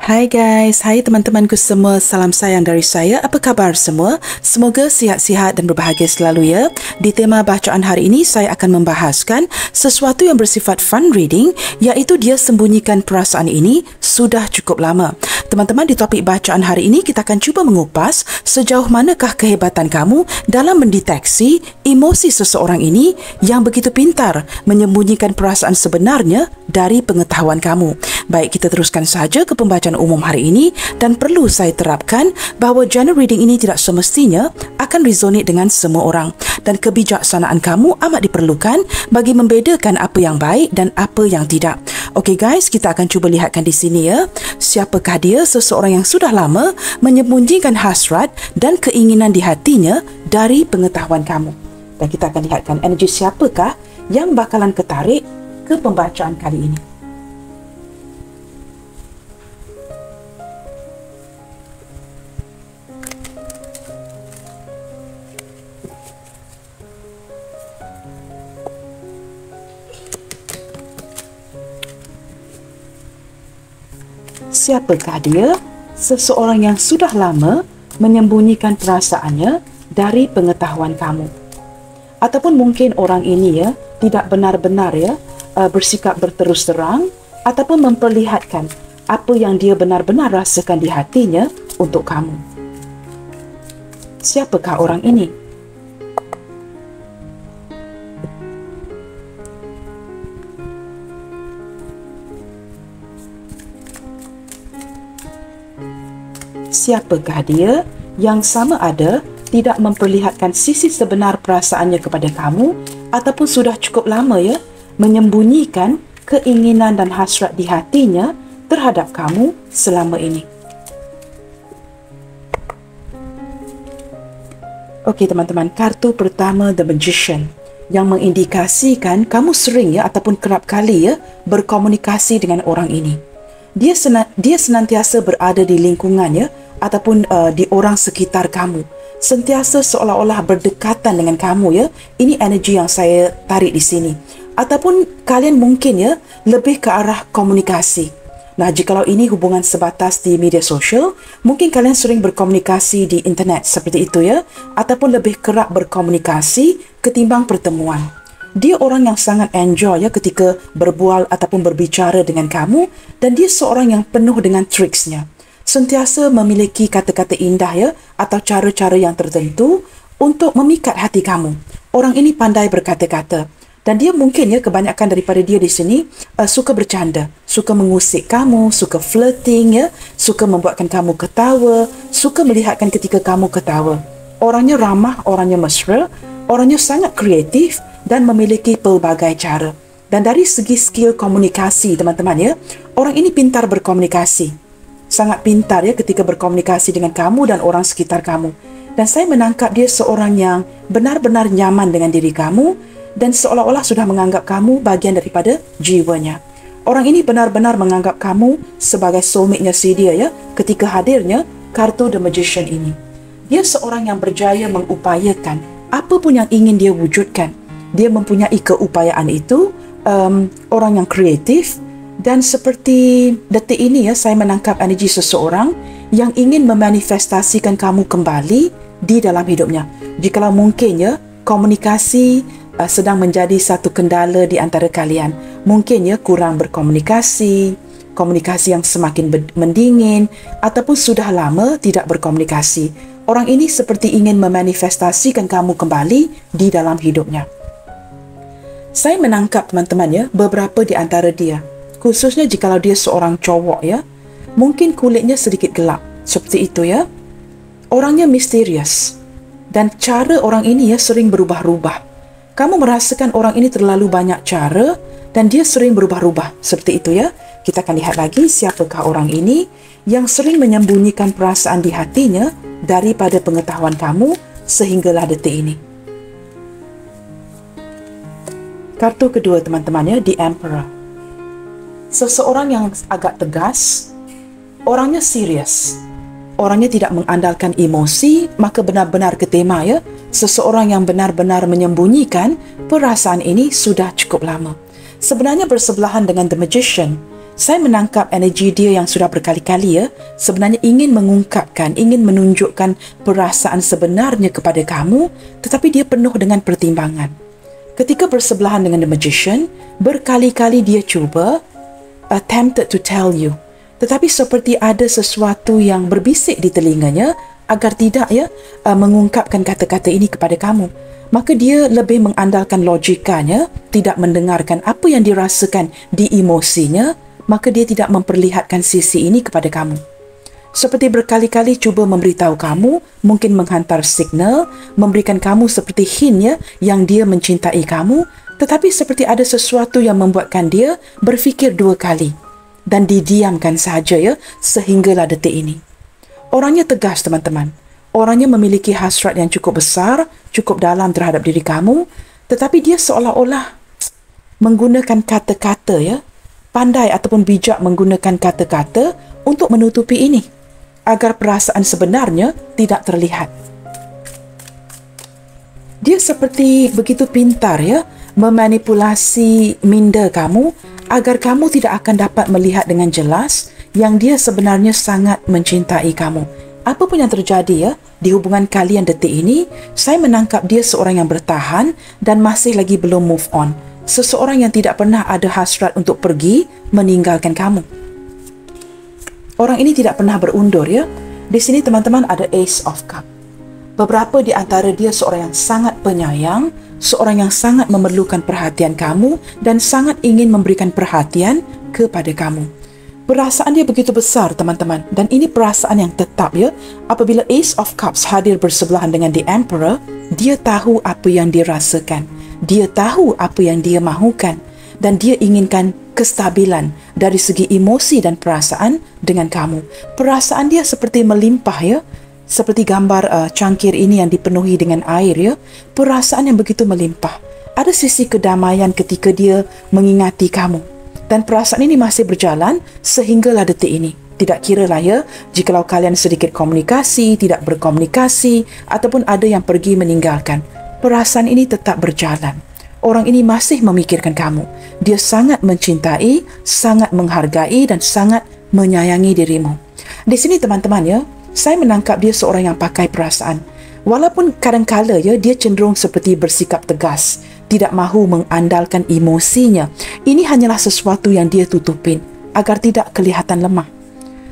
Hai guys, hai teman-temanku semua, salam sayang dari saya. Apa khabar semua? Semoga sihat-sihat dan berbahagia selalu ya. Di tema bacaan hari ini, saya akan membahaskan sesuatu yang bersifat fun reading, iaitu dia sembunyikan perasaan ini sudah cukup lama. Teman-teman, di topik bacaan hari ini, kita akan cuba mengupas sejauh manakah kehebatan kamu dalam mendeteksi emosi seseorang ini yang begitu pintar menyembunyikan perasaan sebenarnya dari pengetahuan kamu. Baik, kita teruskan saja ke pembacaan umum hari ini, dan perlu saya terapkan bahawa journal reading ini tidak semestinya akan resonate dengan semua orang, dan kebijaksanaan kamu amat diperlukan bagi membedakan apa yang baik dan apa yang tidak. Okey guys, kita akan cuba lihatkan di sini ya. Siapakah dia? Seseorang yang sudah lama menyembunyikan hasrat dan keinginan di hatinya dari pengetahuan kamu. Dan kita akan lihatkan energi siapakah yang bakalan ketarik ke pembacaan kali ini. Siapakah dia? Seseorang yang sudah lama menyembunyikan perasaannya dari pengetahuan kamu. Ataupun mungkin orang ini ya tidak benar-benar bersikap berterus terang ataupun memperlihatkan apa yang dia benar-benar rasakan di hatinya untuk kamu. Siapakah orang ini? Siapakah dia yang sama ada tidak memperlihatkan sisi sebenar perasaannya kepada kamu ataupun sudah cukup lama menyembunyikan keinginan dan hasrat di hatinya terhadap kamu selama ini. Okey teman-teman, kartu pertama The Magician yang mengindikasikan kamu sering ataupun kerap kali berkomunikasi dengan orang ini. Dia senantiasa berada di lingkungannya ataupun di orang sekitar kamu. Sentiasa seolah-olah berdekatan dengan kamu Ini energi yang saya tarik di sini. Ataupun kalian mungkin lebih ke arah komunikasi. Nah, jikalau ini hubungan sebatas di media sosial, mungkin kalian sering berkomunikasi di internet seperti itu ataupun lebih kerap berkomunikasi ketimbang pertemuan. Dia orang yang sangat enjoy ketika berbual ataupun berbicara dengan kamu, dan dia seorang yang penuh dengan triksnya. Sentiasa memiliki kata-kata indah atau cara-cara yang tertentu untuk memikat hati kamu. Orang ini pandai berkata-kata, dan dia mungkin kebanyakan daripada dia di sini suka bercanda, suka mengusik kamu, suka flirting suka membuatkan kamu ketawa, suka melihatkan ketika kamu ketawa. Orangnya ramah, orangnya mesra, orangnya sangat kreatif dan memiliki pelbagai cara. Dan dari segi skill komunikasi teman-teman orang ini pintar berkomunikasi. Sangat pintar ketika berkomunikasi dengan kamu dan orang sekitar kamu. Dan saya menangkap dia seorang yang benar-benar nyaman dengan diri kamu dan seolah-olah sudah menganggap kamu bagian daripada jiwanya. Orang ini benar-benar menganggap kamu sebagai soulmate-nya si dia ketika hadirnya kartu The Magician ini. Dia seorang yang berjaya mengupayakan apa pun yang ingin dia wujudkan. Dia mempunyai keupayaan itu, orang yang kreatif, dan seperti detik ini saya menangkap energi seseorang yang ingin memanifestasikan kamu kembali di dalam hidupnya. Jikalau mungkin komunikasi sedang menjadi satu kendala di antara kalian. Mungkin kurang berkomunikasi, komunikasi yang semakin mendingin, ataupun sudah lama tidak berkomunikasi. Orang ini seperti ingin memanifestasikan kamu kembali di dalam hidupnya. Saya menangkap teman-teman beberapa di antara dia, khususnya jikalau dia seorang cowok mungkin kulitnya sedikit gelap seperti itu orangnya misterius, dan cara orang ini sering berubah-ubah. Kamu merasakan orang ini terlalu banyak cara dan dia sering berubah-ubah seperti itu Kita akan lihat lagi siapakah orang ini yang sering menyembunyikan perasaan di hatinya daripada pengetahuan kamu sehinggalah detik ini. Kartu kedua teman-teman The Emperor. Seseorang yang agak tegas, orangnya serius, orangnya tidak mengandalkan emosi, maka benar-benar ke tema seseorang yang benar-benar menyembunyikan perasaan ini sudah cukup lama. Sebenarnya bersebelahan dengan The Magician. Saya menangkap energi dia yang sudah berkali-kali sebenarnya ingin mengungkapkan, ingin menunjukkan perasaan sebenarnya kepada kamu, tetapi dia penuh dengan pertimbangan. Ketika bersebelahan dengan The Magician, berkali-kali dia cuba attempted to tell you, tetapi seperti ada sesuatu yang berbisik di telinganya agar tidak mengungkapkan kata-kata ini kepada kamu. Maka dia lebih mengandalkan logikanya, tidak mendengarkan apa yang dirasakan di emosinya, maka dia tidak memperlihatkan sisi ini kepada kamu. Seperti berkali-kali cuba memberitahu kamu, mungkin menghantar signal, memberikan kamu seperti hint yang dia mencintai kamu, tetapi seperti ada sesuatu yang membuatkan dia berfikir dua kali dan didiamkan sahaja sehinggalah detik ini. Orangnya tegas, teman-teman. Orangnya memiliki hasrat yang cukup besar, cukup dalam terhadap diri kamu, tetapi dia seolah-olah menggunakan kata-kata pandai ataupun bijak menggunakan kata-kata untuk menutupi ini agar perasaan sebenarnya tidak terlihat. Dia seperti begitu pintar memanipulasi minda kamu agar kamu tidak akan dapat melihat dengan jelas yang dia sebenarnya sangat mencintai kamu. Apa pun yang terjadi di hubungan kalian detik ini, saya menangkap dia seorang yang bertahan dan masih lagi belum move on. Seseorang yang tidak pernah ada hasrat untuk pergi meninggalkan kamu. Orang ini tidak pernah berundur Di sini teman-teman ada Ace of Cup. Beberapa di antara dia seorang yang sangat penyayang, seorang yang sangat memerlukan perhatian kamu dan sangat ingin memberikan perhatian kepada kamu. Perasaan dia begitu besar, teman-teman, dan ini perasaan yang tetap Apabila Ace of Cups hadir bersebelahan dengan The Emperor, dia tahu apa yang dia rasakan. Dia tahu apa yang dia mahukan dan dia inginkan kestabilan dari segi emosi dan perasaan dengan kamu. Perasaan dia seperti melimpah seperti gambar cangkir ini yang dipenuhi dengan air Perasaan yang begitu melimpah. Ada sisi kedamaian ketika dia mengingati kamu. Dan perasaan ini masih berjalan sehinggalah detik ini. Tidak kiralah jikalau kalian sedikit komunikasi, tidak berkomunikasi ataupun ada yang pergi meninggalkan. Perasaan ini tetap berjalan. Orang ini masih memikirkan kamu. Dia sangat mencintai, sangat menghargai dan sangat menyayangi dirimu. Di sini teman-teman saya menangkap dia seorang yang pakai perasaan. Walaupun kadang-kala dia cenderung seperti bersikap tegas, tidak mahu mengandalkan emosinya. Ini hanyalah sesuatu yang dia tutupin agar tidak kelihatan lemah.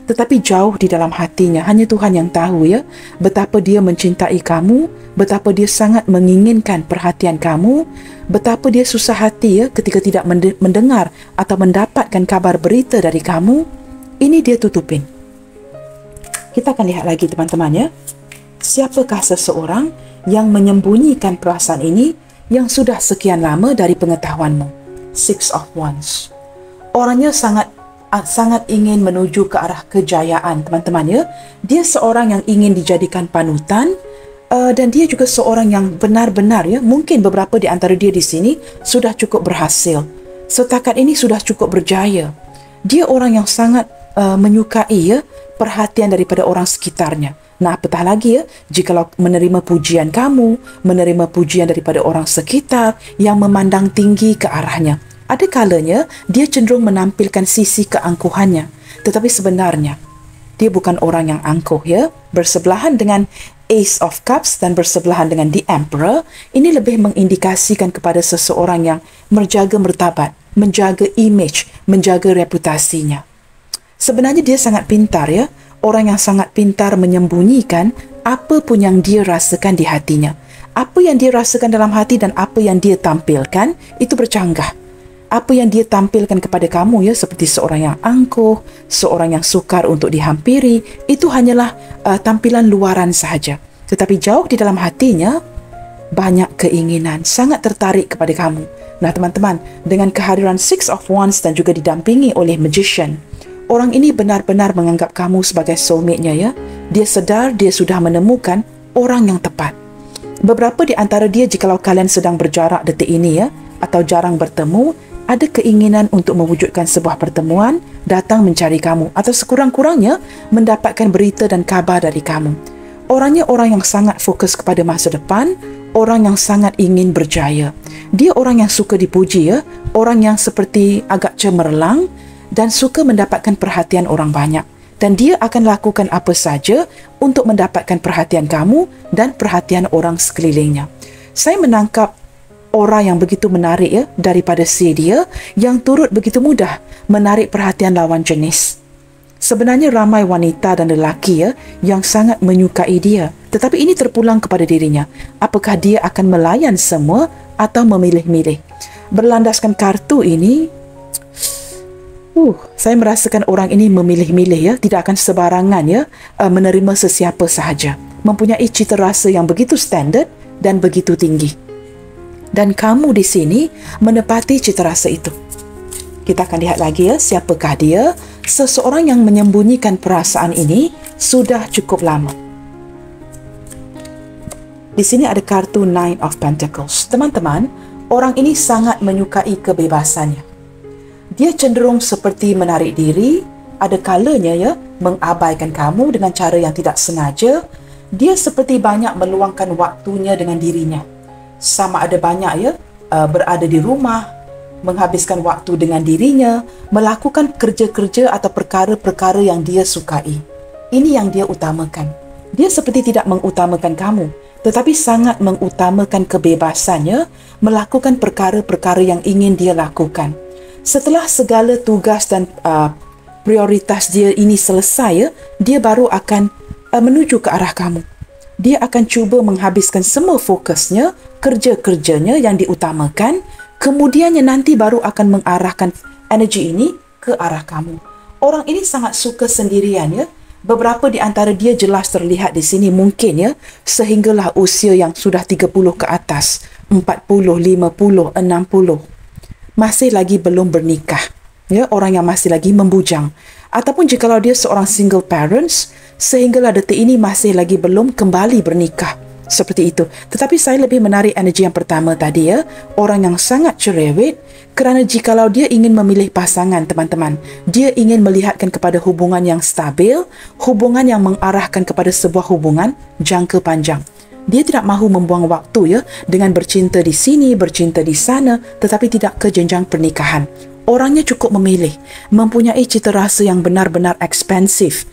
Tetapi jauh di dalam hatinya, hanya Tuhan yang tahu betapa dia mencintai kamu, betapa dia sangat menginginkan perhatian kamu, betapa dia susah hati ketika tidak mendengar atau mendapatkan kabar berita dari kamu. Ini dia tutupin. Kita akan lihat lagi teman-teman siapakah seseorang yang menyembunyikan perasaan ini yang sudah sekian lama dari pengetahuanmu. Six of Wands. Orangnya sangat ingin menuju ke arah kejayaan, teman-teman Dia seorang yang ingin dijadikan panutan dan dia juga seorang yang benar-benar mungkin beberapa di antara dia di sini sudah cukup berhasil. Setakat ini sudah cukup berjaya. Dia orang yang sangat menyukai perhatian daripada orang sekitarnya. Nah, apatah lagi jikalau menerima pujian kamu, menerima pujian daripada orang sekitar yang memandang tinggi ke arahnya. Ada kalanya dia cenderung menampilkan sisi keangkuhannya, tetapi sebenarnya dia bukan orang yang angkuh Bersebelahan dengan Ace of Cups dan bersebelahan dengan The Emperor, ini lebih mengindikasikan kepada seseorang yang menjaga martabat, menjaga image, menjaga reputasinya. Sebenarnya dia sangat pintar Orang yang sangat pintar menyembunyikan apa pun yang dia rasakan di hatinya. Apa yang dia rasakan dalam hati dan apa yang dia tampilkan itu bercanggah. Apa yang dia tampilkan kepada kamu seperti seorang yang angkuh, seorang yang sukar untuk dihampiri, itu hanyalah tampilan luaran sahaja. Tetapi jauh di dalam hatinya banyak keinginan, sangat tertarik kepada kamu. Nah teman-teman, dengan kehadiran Six of Wands dan juga didampingi oleh Magician, orang ini benar-benar menganggap kamu sebagai soulmate-nya Dia sedar dia sudah menemukan orang yang tepat. Beberapa di antara dia jikalau kalian sedang berjarak detik ini atau jarang bertemu, ada keinginan untuk mewujudkan sebuah pertemuan, datang mencari kamu atau sekurang-kurangnya mendapatkan berita dan kabar dari kamu. Orangnya orang yang sangat fokus kepada masa depan, orang yang sangat ingin berjaya. Dia orang yang suka dipuji orang yang seperti agak cemerlang. dan suka mendapatkan perhatian orang banyak. Dan dia akan lakukan apa saja untuk mendapatkan perhatian kamu dan perhatian orang sekelilingnya. Saya menangkap orang yang begitu menarik ya daripada si dia yang turut begitu mudah menarik perhatian lawan jenis. Sebenarnya ramai wanita dan lelaki ya yang sangat menyukai dia. Tetapi ini terpulang kepada dirinya. Apakah dia akan melayan semua atau memilih-milih? Berlandaskan kartu ini, saya merasakan orang ini memilih-milih ya, tidak akan sebarangan ya menerima sesiapa sahaja. Mempunyai cita rasa yang begitu standard dan begitu tinggi. Dan kamu di sini menepati cita rasa itu. Kita akan lihat lagi ya, siapakah dia? Seseorang yang menyembunyikan perasaan ini sudah cukup lama. Di sini ada kartu Nine of Pentacles. Teman-teman, orang ini sangat menyukai kebebasannya. Dia cenderung seperti menarik diri, ada kalanya ya mengabaikan kamu dengan cara yang tidak sengaja. Dia seperti banyak meluangkan waktunya dengan dirinya. Sama ada banyak ya berada di rumah, menghabiskan waktu dengan dirinya, melakukan kerja-kerja atau perkara-perkara yang dia sukai. Ini yang dia utamakan. Dia seperti tidak mengutamakan kamu, tetapi sangat mengutamakan kebebasannya melakukan perkara-perkara yang ingin dia lakukan. Setelah segala tugas dan prioritas dia ini selesai, ya, dia baru akan menuju ke arah kamu. Dia akan cuba menghabiskan semua fokusnya, kerja-kerjanya yang diutamakan, kemudiannya nanti baru akan mengarahkan energi ini ke arah kamu. Orang ini sangat suka sendirian, ya. Beberapa di antara dia jelas terlihat di sini mungkin ya, sehinggalah usia yang sudah 30 ke atas, 40, 50, 60. Masih lagi belum bernikah, ya, orang yang masih lagi membujang. Ataupun jikalau dia seorang single parents, sehinggalah detik ini masih lagi belum kembali bernikah. Seperti itu. Tetapi saya lebih menarik energi yang pertama tadi ya, orang yang sangat cerewet, kerana jikalau dia ingin memilih pasangan teman-teman, dia ingin melihatkan kepada hubungan yang stabil, hubungan yang mengarahkan kepada sebuah hubungan jangka panjang. Dia tidak mahu membuang waktu ya dengan bercinta di sini, bercinta di sana, tetapi tidak ke jenjang pernikahan. Orangnya cukup memilih, mempunyai cita rasa yang benar-benar expensive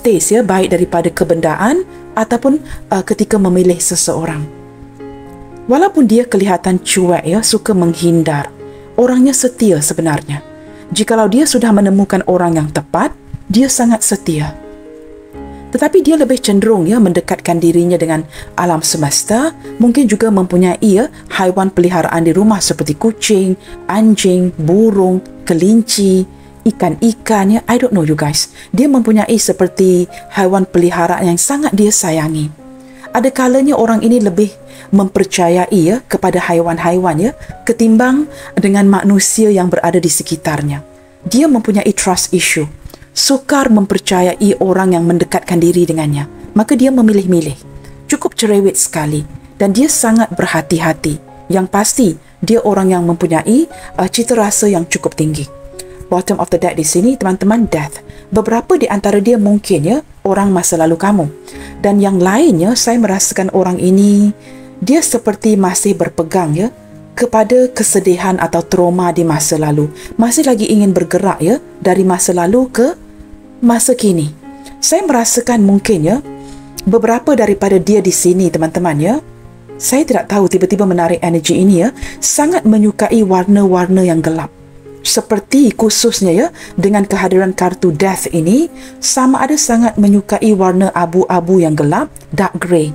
taste ya, baik daripada kebendaan ataupun ketika memilih seseorang. Walaupun dia kelihatan cuek ya, suka menghindar, orangnya setia sebenarnya. Jikalau dia sudah menemukan orang yang tepat, dia sangat setia. Tetapi dia lebih cenderung ya mendekatkan dirinya dengan alam semesta, mungkin juga mempunyai ya haiwan peliharaan di rumah seperti kucing, anjing, burung, kelinci, ikan-ikan ya. I don't know you guys. Dia mempunyai seperti haiwan peliharaan yang sangat dia sayangi. Ada kalanya orang ini lebih mempercayai ya kepada haiwan-haiwan ya ketimbang dengan manusia yang berada di sekitarnya. Dia mempunyai trust issue. Sukar mempercayai orang yang mendekatkan diri dengannya. Maka dia memilih-milih. Cukup cerewet sekali. Dan dia sangat berhati-hati. Yang pasti, dia orang yang mempunyai cita rasa yang cukup tinggi. Bottom of the deck di sini, teman-teman, death. Beberapa di antara dia mungkin ya, orang masa lalu kamu. Dan yang lainnya, saya merasakan orang ini, dia seperti masih berpegang ya, kepada kesedihan atau trauma di masa lalu. Masih lagi ingin bergerak ya, dari masa lalu ke masa kini. Saya merasakan mungkin ya, beberapa daripada dia di sini teman-teman ya, saya tidak tahu tiba-tiba menarik energi ini ya, sangat menyukai warna-warna yang gelap. Seperti khususnya ya, dengan kehadiran kartu death ini, sama ada sangat menyukai warna abu-abu yang gelap, dark grey,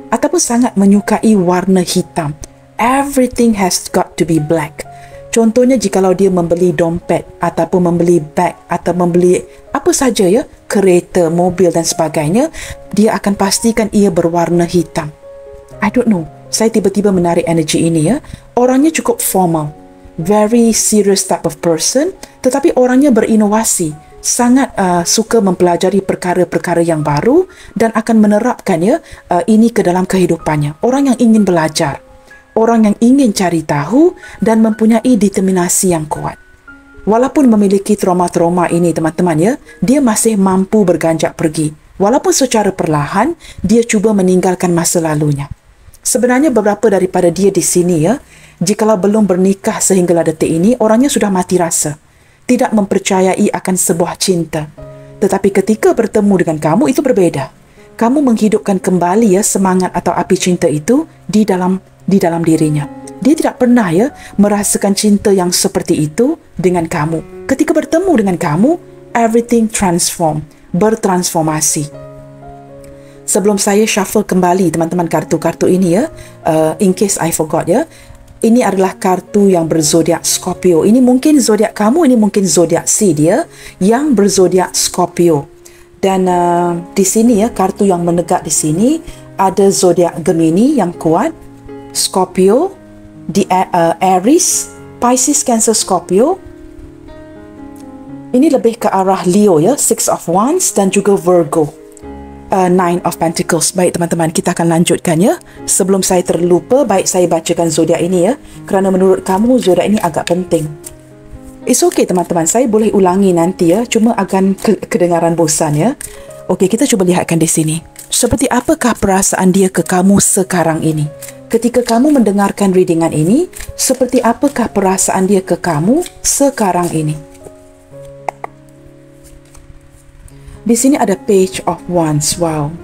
ataupun sangat menyukai warna hitam. Everything has got to be black. Contohnya jikalau dia membeli dompet ataupun membeli bag atau membeli apa saja ya, kereta, mobil dan sebagainya, dia akan pastikan ia berwarna hitam. I don't know. Saya tiba-tiba menarik energi ini ya. Orangnya cukup formal. Very serious type of person, tetapi orangnya berinovasi. Sangat suka mempelajari perkara-perkara yang baru dan akan menerapkan ya ini ke dalam kehidupannya. Orang yang ingin belajar. Orang yang ingin cari tahu dan mempunyai determinasi yang kuat. Walaupun memiliki trauma-trauma ini teman-teman ya, dia masih mampu berganjak pergi. Walaupun secara perlahan, dia cuba meninggalkan masa lalunya. Sebenarnya beberapa daripada dia di sini ya, jikalau belum bernikah sehinggalah detik ini, orangnya sudah mati rasa. tidak mempercayai akan sebuah cinta. Tetapi ketika bertemu dengan kamu, itu berbeza. Kamu menghidupkan kembali semangat atau api cinta itu di dalam dirinya. Dia tidak pernah merasakan cinta yang seperti itu dengan kamu. Ketika bertemu dengan kamu, everything bertransformasi. Sebelum saya shuffle kembali teman-teman kartu-kartu ini in case I forgot ini adalah kartu yang berzodiak Scorpio. Ini mungkin zodiak kamu, ini mungkin zodiak si dia yang berzodiak Scorpio. Dan di sini kartu yang menegak di sini ada zodiak Gemini yang kuat, Scorpio, di Aries, Pisces, Cancer, Scorpio. Ini lebih ke arah Leo Six of Wands dan juga Virgo, Nine of Pentacles. Baik teman-teman, kita akan lanjutkan Sebelum saya terlupa, baik saya bacakan zodiak ini kerana menurut kamu zodiak ini agak penting. It's okay teman-teman, saya boleh ulangi nanti cuma akan kedengaran bosan Okey, kita cuba lihatkan di sini. Seperti apakah perasaan dia ke kamu sekarang ini? Ketika kamu mendengarkan readingan ini, seperti apakah perasaan dia ke kamu sekarang ini? Di sini ada Page of Wands. Wow.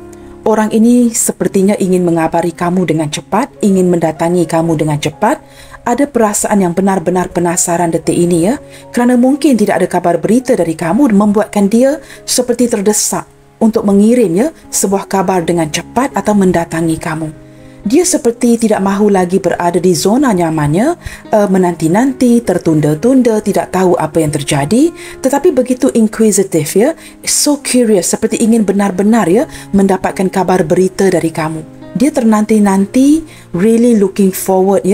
Orang ini sepertinya ingin mengabari kamu dengan cepat, ingin mendatangi kamu dengan cepat. Ada perasaan yang benar-benar penasaran detik ini kerana mungkin tidak ada kabar berita dari kamu membuatkan dia seperti terdesak untuk mengirim sebuah kabar dengan cepat atau mendatangi kamu. Dia seperti tidak mahu lagi berada di zona nyamannya, menanti-nanti, tertunda-tunda, tidak tahu apa yang terjadi, tetapi begitu inquisitive so curious, seperti ingin benar-benar mendapatkan kabar berita dari kamu. Dia ternanti-nanti, really looking forward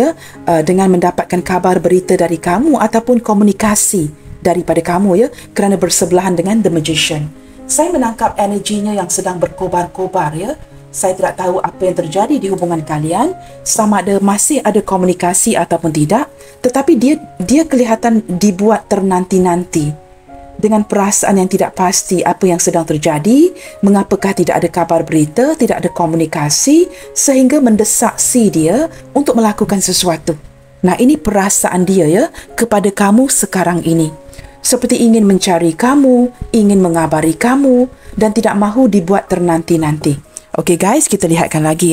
dengan mendapatkan kabar berita dari kamu ataupun komunikasi daripada kamu kerana bersebelahan dengan The Magician. Saya menangkap energinya yang sedang berkobar-kobar Saya tidak tahu apa yang terjadi di hubungan kalian, sama ada masih ada komunikasi ataupun tidak, tetapi dia kelihatan dibuat ternanti-nanti dengan perasaan yang tidak pasti apa yang sedang terjadi, mengapakah tidak ada kabar berita, tidak ada komunikasi sehingga mendesak si dia untuk melakukan sesuatu. Nah, ini perasaan dia kepada kamu sekarang ini. Seperti ingin mencari kamu, ingin mengabari kamu dan tidak mahu dibuat ternanti-nanti. Okey guys, kita lihatkan lagi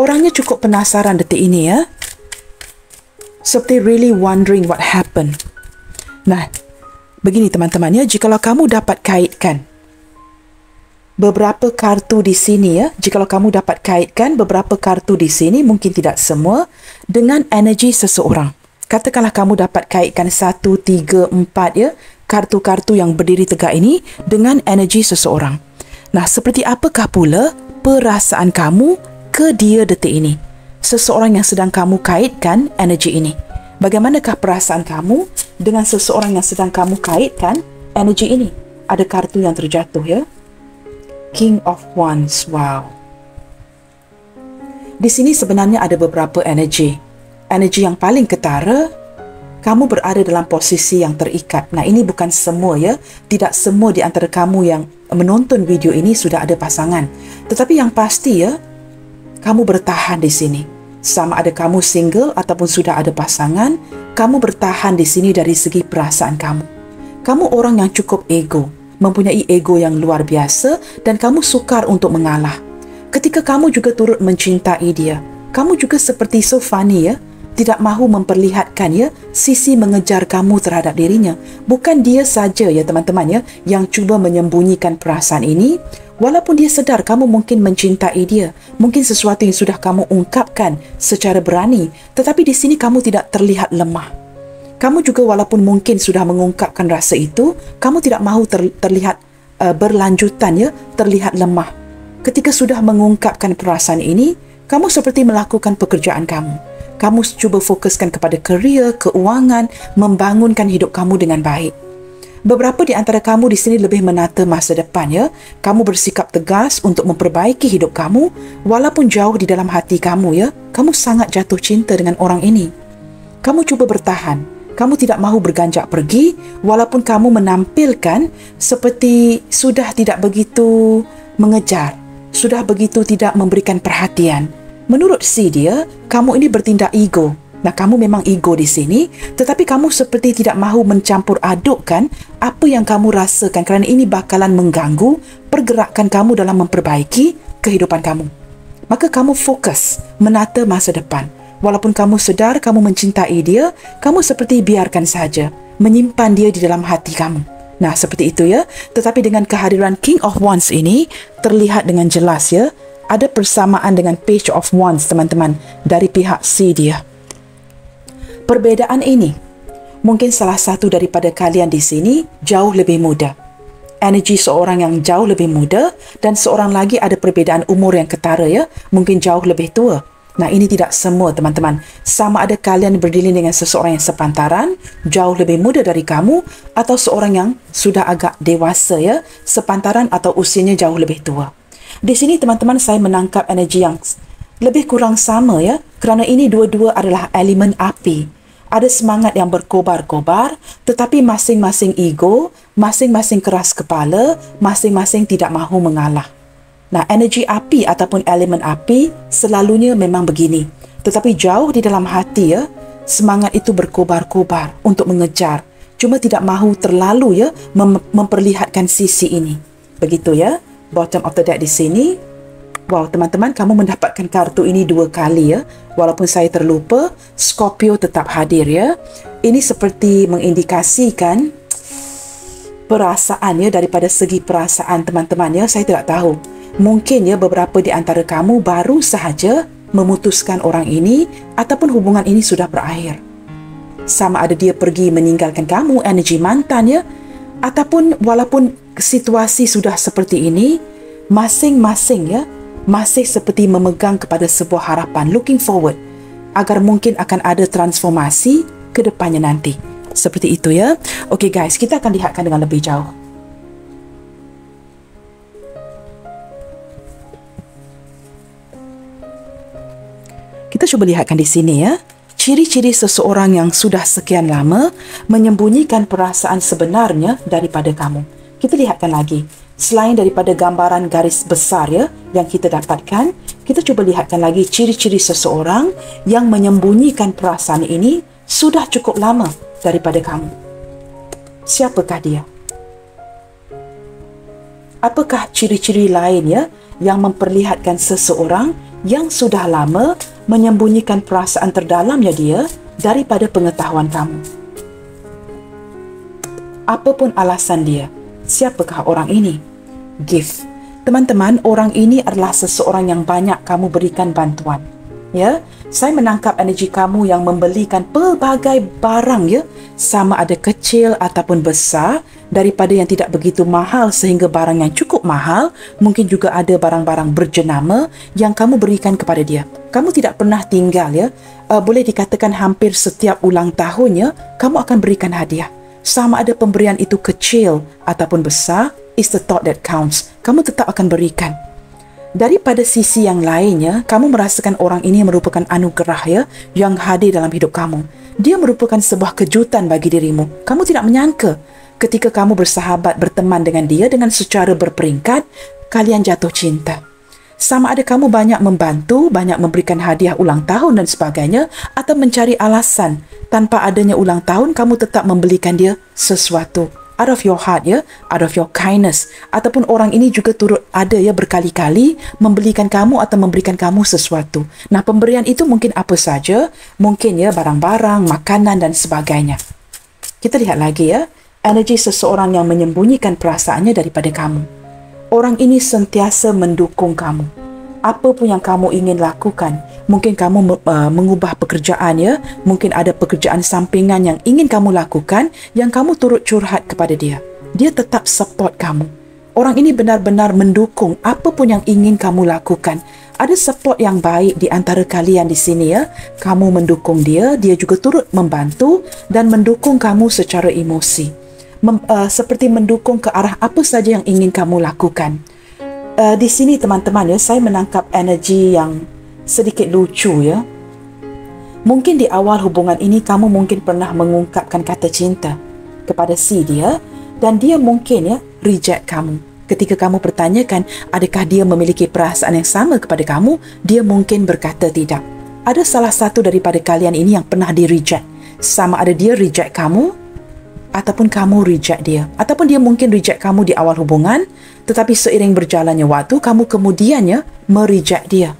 Orangnya cukup penasaran detik ini Seperti really wondering what happened. Nah, begini teman-teman jikalau kamu dapat kaitkan beberapa kartu di sini jikalau kamu dapat kaitkan beberapa kartu di sini, mungkin tidak semua, dengan energi seseorang. Katakanlah kamu dapat kaitkan 1, 3, 4 kartu-kartu yang berdiri tegak ini dengan energi seseorang. Nah, seperti apakah pula perasaan kamu ke dia detik ini? Seseorang yang sedang kamu kaitkan energi ini. Bagaimanakah perasaan kamu dengan seseorang yang sedang kamu kaitkan energi ini? Ada kartu yang terjatuh King of Wands. Wow. Di sini sebenarnya ada beberapa energi. Energi yang paling ketara, kamu berada dalam posisi yang terikat. Nah, ini bukan semua Tidak semua di antara kamu yang menonton video ini sudah ada pasangan. Tetapi yang pasti kamu bertahan di sini. Sama ada kamu single ataupun sudah ada pasangan, kamu bertahan di sini dari segi perasaan kamu. Kamu orang yang cukup ego, mempunyai ego yang luar biasa dan kamu sukar untuk mengalah. Ketika kamu juga turut mencintai dia, kamu juga seperti so funny tidak mahu memperlihatkan sisi mengejar kamu terhadap dirinya. Bukan dia saja teman-teman yang cuba menyembunyikan perasaan ini. Walaupun dia sedar kamu mungkin mencintai dia, mungkin sesuatu yang sudah kamu ungkapkan secara berani, tetapi di sini kamu tidak terlihat lemah. Kamu juga walaupun mungkin sudah mengungkapkan rasa itu, kamu tidak mahu terlihat berlanjutan terlihat lemah. Ketika sudah mengungkapkan perasaan ini, kamu seperti melakukan pekerjaan kamu. Kamu cuba fokuskan kepada kerja, keuangan, membangunkan hidup kamu dengan baik. Beberapa di antara kamu di sini lebih menata masa depan Kamu bersikap tegas untuk memperbaiki hidup kamu walaupun jauh di dalam hati kamu Kamu sangat jatuh cinta dengan orang ini. Kamu cuba bertahan. Kamu tidak mahu berganjak pergi walaupun kamu menampilkan seperti sudah tidak begitu mengejar, sudah begitu tidak memberikan perhatian. Menurut si dia, kamu ini bertindak ego. Nah, kamu memang ego di sini, tetapi kamu seperti tidak mahu mencampur adukkan apa yang kamu rasakan kerana ini bakalan mengganggu pergerakan kamu dalam memperbaiki kehidupan kamu. Maka kamu fokus menata masa depan. Walaupun kamu sedar kamu mencintai dia, kamu seperti biarkan saja, menyimpan dia di dalam hati kamu. Nah, seperti itu ya. Tetapi dengan kehadiran King of Wands ini, terlihat dengan jelas ya, ada persamaan dengan Page of Wands, teman-teman, dari pihak si dia. Perbezaan ini, mungkin salah satu daripada kalian di sini jauh lebih muda. Energi seorang yang jauh lebih muda dan seorang lagi ada perbezaan umur yang ketara ya, mungkin jauh lebih tua. Nah, ini tidak semua teman-teman. Sama ada kalian berdilin dengan seseorang yang sepantaran, jauh lebih muda dari kamu, atau seorang yang sudah agak dewasa ya, sepantaran atau usianya jauh lebih tua. Di sini teman-teman saya menangkap energi yang lebih kurang sama ya, kerana ini dua-dua adalah elemen api. Ada semangat yang berkobar-kobar, tetapi masing-masing ego, masing-masing keras kepala, masing-masing tidak mahu mengalah. Nah, energi api ataupun elemen api selalunya memang begini. Tetapi jauh di dalam hati ya, semangat itu berkobar-kobar untuk mengejar. Cuma tidak mahu terlalu ya memperlihatkan sisi ini. Begitu ya, bottom of the deck di sini. Wow, teman-teman, kamu mendapatkan kartu ini 2 kali ya. Walaupun saya terlupa, Scorpio tetap hadir ya. Ini seperti mengindikasikan perasaan ya, daripada segi perasaan teman-teman ya. Saya tidak tahu. Mungkin ya beberapa di antara kamu baru sahaja memutuskan orang ini ataupun hubungan ini sudah berakhir. Sama ada dia pergi meninggalkan kamu, energi mantan ya. Ataupun walaupun situasi sudah seperti ini, masing-masing ya, masih seperti memegang kepada sebuah harapan, looking forward, agar mungkin akan ada transformasi ke depannya nanti. Seperti itu ya. Okey guys, kita akan lihatkan dengan lebih jauh. Kita cuba lihatkan di sini ya. Ciri-ciri seseorang yang sudah sekian lama menyembunyikan perasaan sebenarnya daripada kamu. Kita lihatkan lagi. Selain daripada gambaran garis besar ya yang kita dapatkan, kita cuba lihatkan lagi ciri-ciri seseorang yang menyembunyikan perasaan ini sudah cukup lama daripada kamu. Siapakah dia? Apakah ciri-ciri lain ya yang memperlihatkan seseorang yang sudah lama menyembunyikan perasaan terdalamnya dia daripada pengetahuan kamu? Apapun alasan dia, siapakah orang ini? Gift. Teman-teman, orang ini adalah seseorang yang banyak kamu berikan bantuan. Ya, saya menangkap energi kamu yang membelikan pelbagai barang ya, sama ada kecil ataupun besar, daripada yang tidak begitu mahal sehingga barang yang cukup mahal, mungkin juga ada barang-barang berjenama yang kamu berikan kepada dia. Kamu tidak pernah tinggal ya, boleh dikatakan hampir setiap ulang tahunnya kamu akan berikan hadiah. Sama ada pemberian itu kecil ataupun besar, is the thought that counts. Kamu tetap akan berikan. Daripada sisi yang lainnya, kamu merasakan orang ini merupakan anugerah ya, yang hadir dalam hidup kamu. Dia merupakan sebuah kejutan bagi dirimu. Kamu tidak menyangka ketika kamu bersahabat, berteman dengan dia dengan secara berperingkat, kalian jatuh cinta. Sama ada kamu banyak membantu, banyak memberikan hadiah ulang tahun dan sebagainya, atau mencari alasan tanpa adanya ulang tahun, kamu tetap membelikan dia sesuatu. Out of your heart ya, out of your kindness. Ataupun orang ini juga turut ada ya berkali-kali membelikan kamu atau memberikan kamu sesuatu. Nah, pemberian itu mungkin apa saja, mungkin ya barang-barang, makanan dan sebagainya. Kita lihat lagi ya, energi seseorang yang menyembunyikan perasaannya daripada kamu. Orang ini sentiasa mendukung kamu. Apa pun yang kamu ingin lakukan, mungkin kamu mengubah pekerjaan ya, mungkin ada pekerjaan sampingan yang ingin kamu lakukan, yang kamu turut curhat kepada dia. Dia tetap support kamu. Orang ini benar-benar mendukung apa pun yang ingin kamu lakukan. Ada support yang baik di antara kalian di sini ya. Kamu mendukung dia, dia juga turut membantu dan mendukung kamu secara emosi. Seperti mendukung ke arah apa saja yang ingin kamu lakukan. Di sini teman-teman ya, saya menangkap energi yang sedikit lucu ya. Mungkin di awal hubungan ini kamu mungkin pernah mengungkapkan kata cinta kepada si dia, dan dia mungkin ya reject kamu. Ketika kamu pertanyakan adakah dia memiliki perasaan yang sama kepada kamu, dia mungkin berkata tidak. ada salah satu daripada kalian ini yang pernah di-reject. Sama ada dia reject kamu, ataupun kamu reject dia. Ataupun dia mungkin reject kamu di awal hubungan, tetapi seiring berjalannya waktu, kamu kemudiannya mereject dia.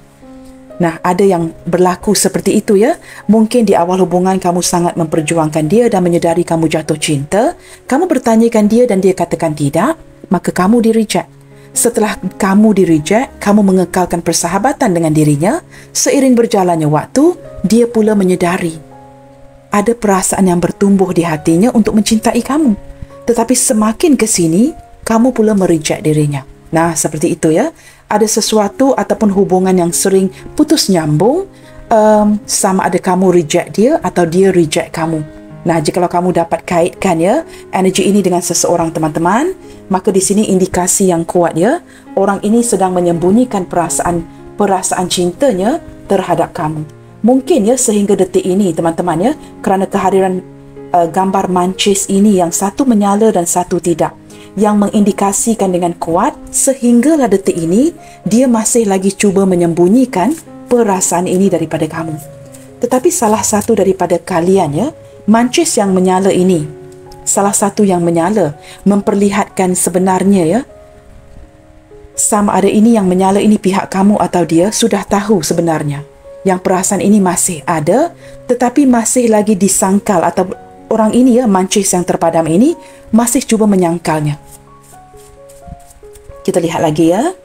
Nah, ada yang berlaku seperti itu ya. Mungkin di awal hubungan kamu sangat memperjuangkan dia dan menyedari kamu jatuh cinta. Kamu bertanyakan dia dan dia katakan tidak, maka kamu di-reject. Setelah kamu di-reject, kamu mengekalkan persahabatan dengan dirinya. Seiring berjalannya waktu, dia pula menyedari ada perasaan yang bertumbuh di hatinya untuk mencintai kamu. Tetapi semakin ke sini, kamu pula mereject dirinya. Nah, seperti itu ya. Ada sesuatu ataupun hubungan yang sering putus nyambung, sama ada kamu reject dia atau dia reject kamu. Nah, jikalau kamu dapat kaitkan ya energi ini dengan seseorang teman-teman, maka di sini indikasi yang kuat ya, orang ini sedang menyembunyikan perasaan cintanya terhadap kamu. Mungkin ya sehingga detik ini teman-teman ya, kerana kehadiran gambar mancis ini yang satu menyala dan satu tidak, yang mengindikasikan dengan kuat sehinggalah detik ini dia masih lagi cuba menyembunyikan perasaan ini daripada kamu. Tetapi salah satu daripada kalian ya, mancis yang menyala ini, salah satu yang menyala memperlihatkan sebenarnya ya, sama ada ini yang menyala ini pihak kamu atau dia sudah tahu sebenarnya yang perasaan ini masih ada, tetapi masih lagi disangkal, atau orang ini ya, mancis yang terpadam ini masih cuba menyangkalnya. Kita lihat lagi ya.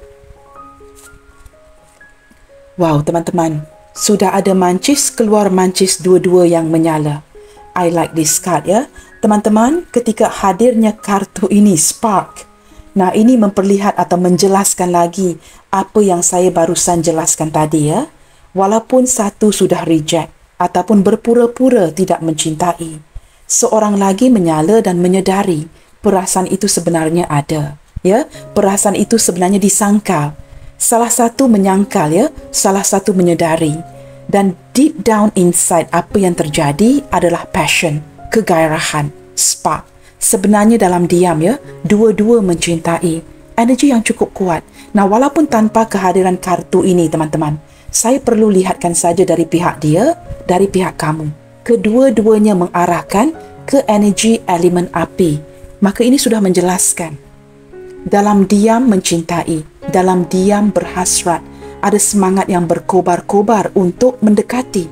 Wow teman-teman, sudah ada mancis keluar, mancis dua-dua yang menyala. I like this card ya. Teman-teman, ketika hadirnya kartu ini spark, nah ini memperlihat atau menjelaskan lagi apa yang saya barusan jelaskan tadi ya. Walaupun satu sudah reject ataupun berpura-pura tidak mencintai, seorang lagi menyala dan menyedari perasaan itu sebenarnya ada. Ya, perasaan itu sebenarnya disangkal. Salah satu menyangkal ya, salah satu menyedari. Dan deep down inside apa yang terjadi adalah passion, kegairahan, spark. Sebenarnya dalam diam ya, dua-dua mencintai. Energi yang cukup kuat. Nah, walaupun tanpa kehadiran kartu ini teman-teman, saya perlu lihatkan saja dari pihak dia, dari pihak kamu. Kedua-duanya mengarahkan ke energi elemen api. Maka ini sudah menjelaskan. Dalam diam mencintai, dalam diam berhasrat, ada semangat yang berkobar-kobar untuk mendekati.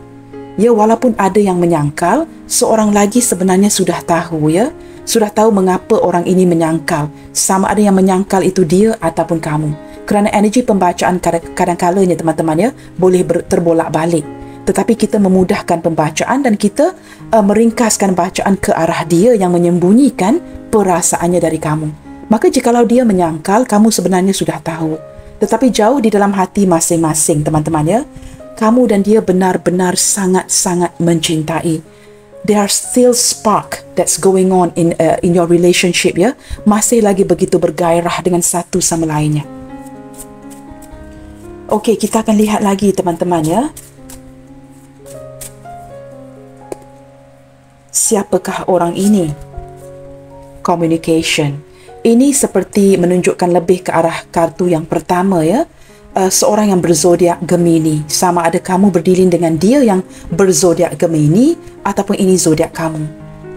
Ya, walaupun ada yang menyangkal, seorang lagi sebenarnya sudah tahu ya. Sudah tahu mengapa orang ini menyangkal. Sama ada yang menyangkal itu dia ataupun kamu. Kerana energi pembacaan kadang-kadangnya teman-teman ya, boleh terbolak-balik. Tetapi kita memudahkan pembacaan dan kita meringkaskan bacaan ke arah dia yang menyembunyikan perasaannya dari kamu. Maka jikalau dia menyangkal, kamu sebenarnya sudah tahu. Tetapi jauh di dalam hati masing-masing teman-teman ya, kamu dan dia benar-benar sangat-sangat mencintai. There are still spark that's going on in your relationship ya. Masih lagi begitu bergairah dengan satu sama lainnya. Okey, kita akan lihat lagi teman-teman ya. Siapakah orang ini? Communication. Ini seperti menunjukkan lebih ke arah kartu yang pertama ya. Seorang yang berzodiak Gemini. Sama ada kamu berdilin dengan dia yang berzodiak Gemini ataupun ini zodiak kamu.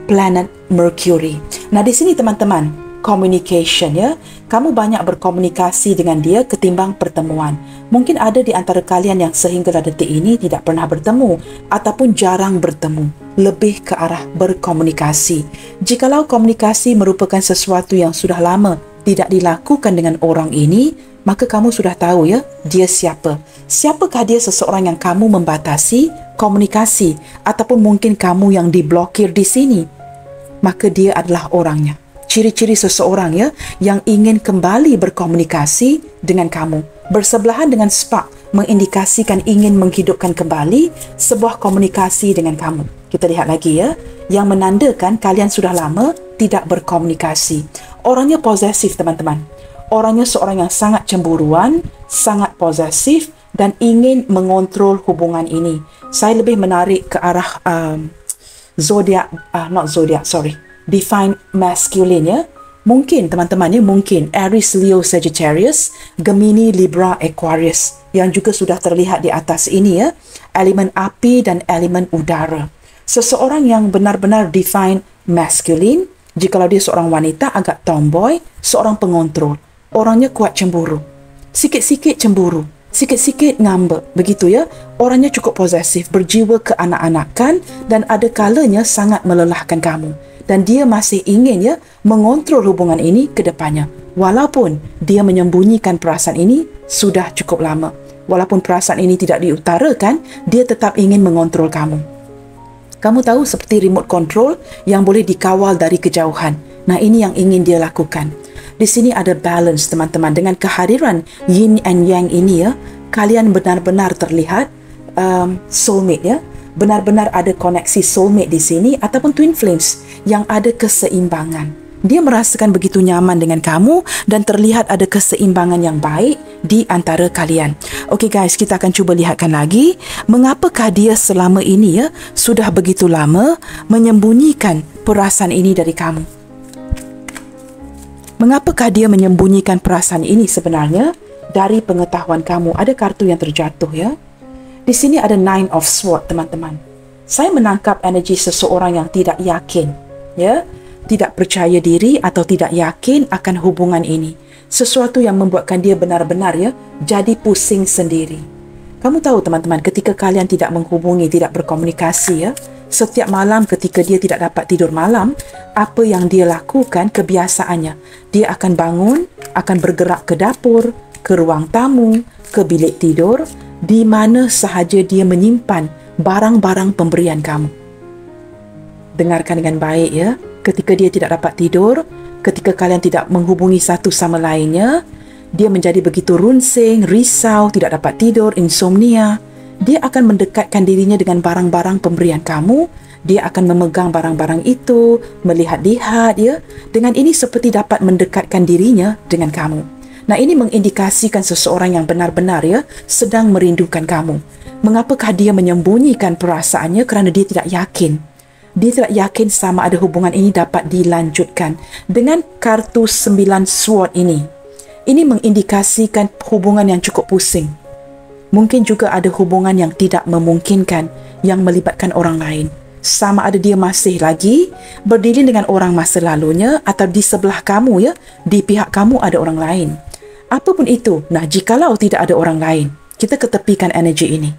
Planet Mercury. Nah, di sini teman-teman, communication ya. Kamu banyak berkomunikasi dengan dia ketimbang pertemuan. Mungkin ada di antara kalian yang sehingga detik ini tidak pernah bertemu ataupun jarang bertemu. Lebih ke arah berkomunikasi. Jikalau komunikasi merupakan sesuatu yang sudah lama tidak dilakukan dengan orang ini, maka kamu sudah tahu ya, dia siapa. Siapakah dia? Seseorang yang kamu membatasi komunikasi ataupun mungkin kamu yang diblokir di sini. Maka dia adalah orangnya. Ciri-ciri seseorang ya yang ingin kembali berkomunikasi dengan kamu. Bersebelahan dengan spark mengindikasikan ingin menghidupkan kembali sebuah komunikasi dengan kamu. Kita lihat lagi ya, yang menandakan kalian sudah lama tidak berkomunikasi. Orangnya posesif teman-teman. Orangnya seorang yang sangat cemburuan, sangat posesif dan ingin mengontrol hubungan ini. Saya lebih menarik ke arah divine masculine ya. Mungkin teman-teman ya, mungkin Aries, Leo, Sagittarius, Gemini, Libra, Aquarius yang juga sudah terlihat di atas ini ya, elemen api dan elemen udara. Seseorang yang benar-benar define masculine, jikalau dia seorang wanita agak tomboy, seorang pengontrol. Orangnya kuat cemburu. Sikit-sikit cemburu, sikit-sikit ngambek, begitu ya. Orangnya cukup posesif, berjiwa keanak-anakan dan ada kalanya sangat melelahkan kamu. Dan dia masih ingin ya mengontrol hubungan ini ke depannya. Walaupun dia menyembunyikan perasaan ini sudah cukup lama. Walaupun perasaan ini tidak diutarakan, dia tetap ingin mengontrol kamu. Kamu tahu seperti remote control yang boleh dikawal dari kejauhan. Nah, ini yang ingin dia lakukan. Di sini ada balance teman-teman. Dengan kehadiran yin and yang ini ya, kalian benar-benar terlihat soulmate ya. Benar-benar ada koneksi soulmate di sini ataupun twin flames yang ada keseimbangan. Dia merasakan begitu nyaman dengan kamu dan terlihat ada keseimbangan yang baik di antara kalian. Okey guys, kita akan cuba lihatkan lagi mengapakah dia selama ini ya sudah begitu lama menyembunyikan perasaan ini dari kamu. Mengapakah dia menyembunyikan perasaan ini sebenarnya dari pengetahuan kamu? Ada kartu yang terjatuh ya. Di sini ada Nine of Swords, teman-teman. Saya menangkap energi seseorang yang tidak yakin, ya, tidak percaya diri atau tidak yakin akan hubungan ini. Sesuatu yang membuatkan dia benar-benar ya jadi pusing sendiri. Kamu tahu teman-teman, ketika kalian tidak menghubungi, tidak berkomunikasi ya, setiap malam ketika dia tidak dapat tidur malam, apa yang dia lakukan kebiasaannya? Dia akan bangun, akan bergerak ke dapur, ke ruang tamu, ke bilik tidur, di mana sahaja dia menyimpan barang-barang pemberian kamu. Dengarkan dengan baik ya. Ketika dia tidak dapat tidur, ketika kalian tidak menghubungi satu sama lainnya, dia menjadi begitu runsing, risau, tidak dapat tidur, insomnia. Dia akan mendekatkan dirinya dengan barang-barang pemberian kamu. Dia akan memegang barang-barang itu, melihat-lihat ya. Dengan ini seperti dapat mendekatkan dirinya dengan kamu. Nah, ini mengindikasikan seseorang yang benar-benar ya sedang merindukan kamu. Mengapakah dia menyembunyikan perasaannya? Kerana dia tidak yakin. Dia tidak yakin sama ada hubungan ini dapat dilanjutkan. Dengan kartu 9 sword ini mengindikasikan hubungan yang cukup pusing. Mungkin juga ada hubungan yang tidak memungkinkan yang melibatkan orang lain. Sama ada dia masih lagi berdiri dengan orang masa lalunya atau di sebelah kamu ya, di pihak kamu ada orang lain. Apapun itu, nah jikalau tidak ada orang lain, kita ketepikan energi ini.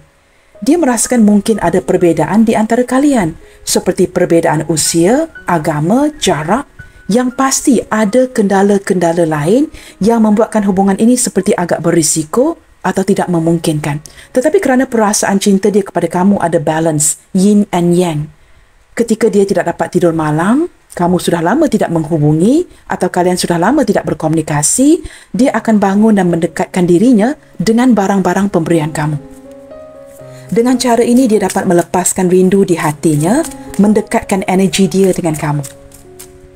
Dia merasakan mungkin ada perbezaan di antara kalian, seperti perbezaan usia, agama, jarak. Yang pasti ada kendala-kendala lain yang membuatkan hubungan ini seperti agak berisiko atau tidak memungkinkan. Tetapi kerana perasaan cinta dia kepada kamu ada balance, yin and yang. Ketika dia tidak dapat tidur malam, kamu sudah lama tidak menghubungi atau kalian sudah lama tidak berkomunikasi, dia akan bangun dan mendekatkan dirinya dengan barang-barang pemberian kamu. Dengan cara ini dia dapat melepaskan rindu di hatinya, mendekatkan energi dia dengan kamu.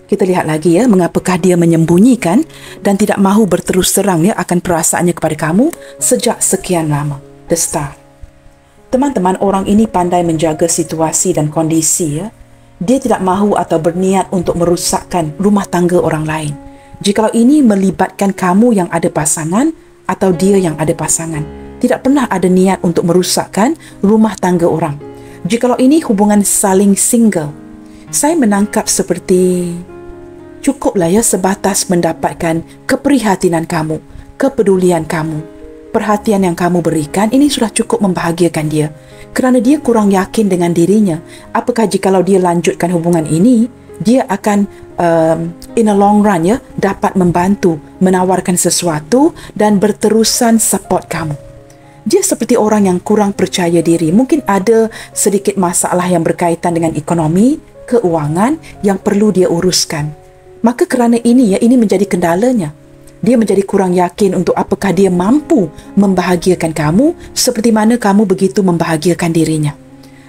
Kita lihat lagi ya, mengapakah dia menyembunyikan dan tidak mahu berterus terang ya akan perasaannya kepada kamu sejak sekian lama. The Star. Teman-teman, orang ini pandai menjaga situasi dan kondisi ya. Dia tidak mahu atau berniat untuk merusakkan rumah tangga orang lain. Jikalau ini melibatkan kamu yang ada pasangan atau dia yang ada pasangan, tidak pernah ada niat untuk merusakkan rumah tangga orang. Jikalau ini hubungan saling single, saya menangkap seperti cukuplah ya sebatas mendapatkan keprihatinan kamu, kepedulian kamu, perhatian yang kamu berikan, ini sudah cukup membahagiakan dia. Kerana dia kurang yakin dengan dirinya. Apakah jikalau dia lanjutkan hubungan ini, dia akan in a long run ya dapat membantu, menawarkan sesuatu dan berterusan support kamu. Dia seperti orang yang kurang percaya diri. Mungkin ada sedikit masalah yang berkaitan dengan ekonomi, keuangan yang perlu dia uruskan. Maka kerana ini ya, ini menjadi kendalanya. Dia menjadi kurang yakin untuk apakah dia mampu membahagiakan kamu seperti mana kamu begitu membahagiakan dirinya.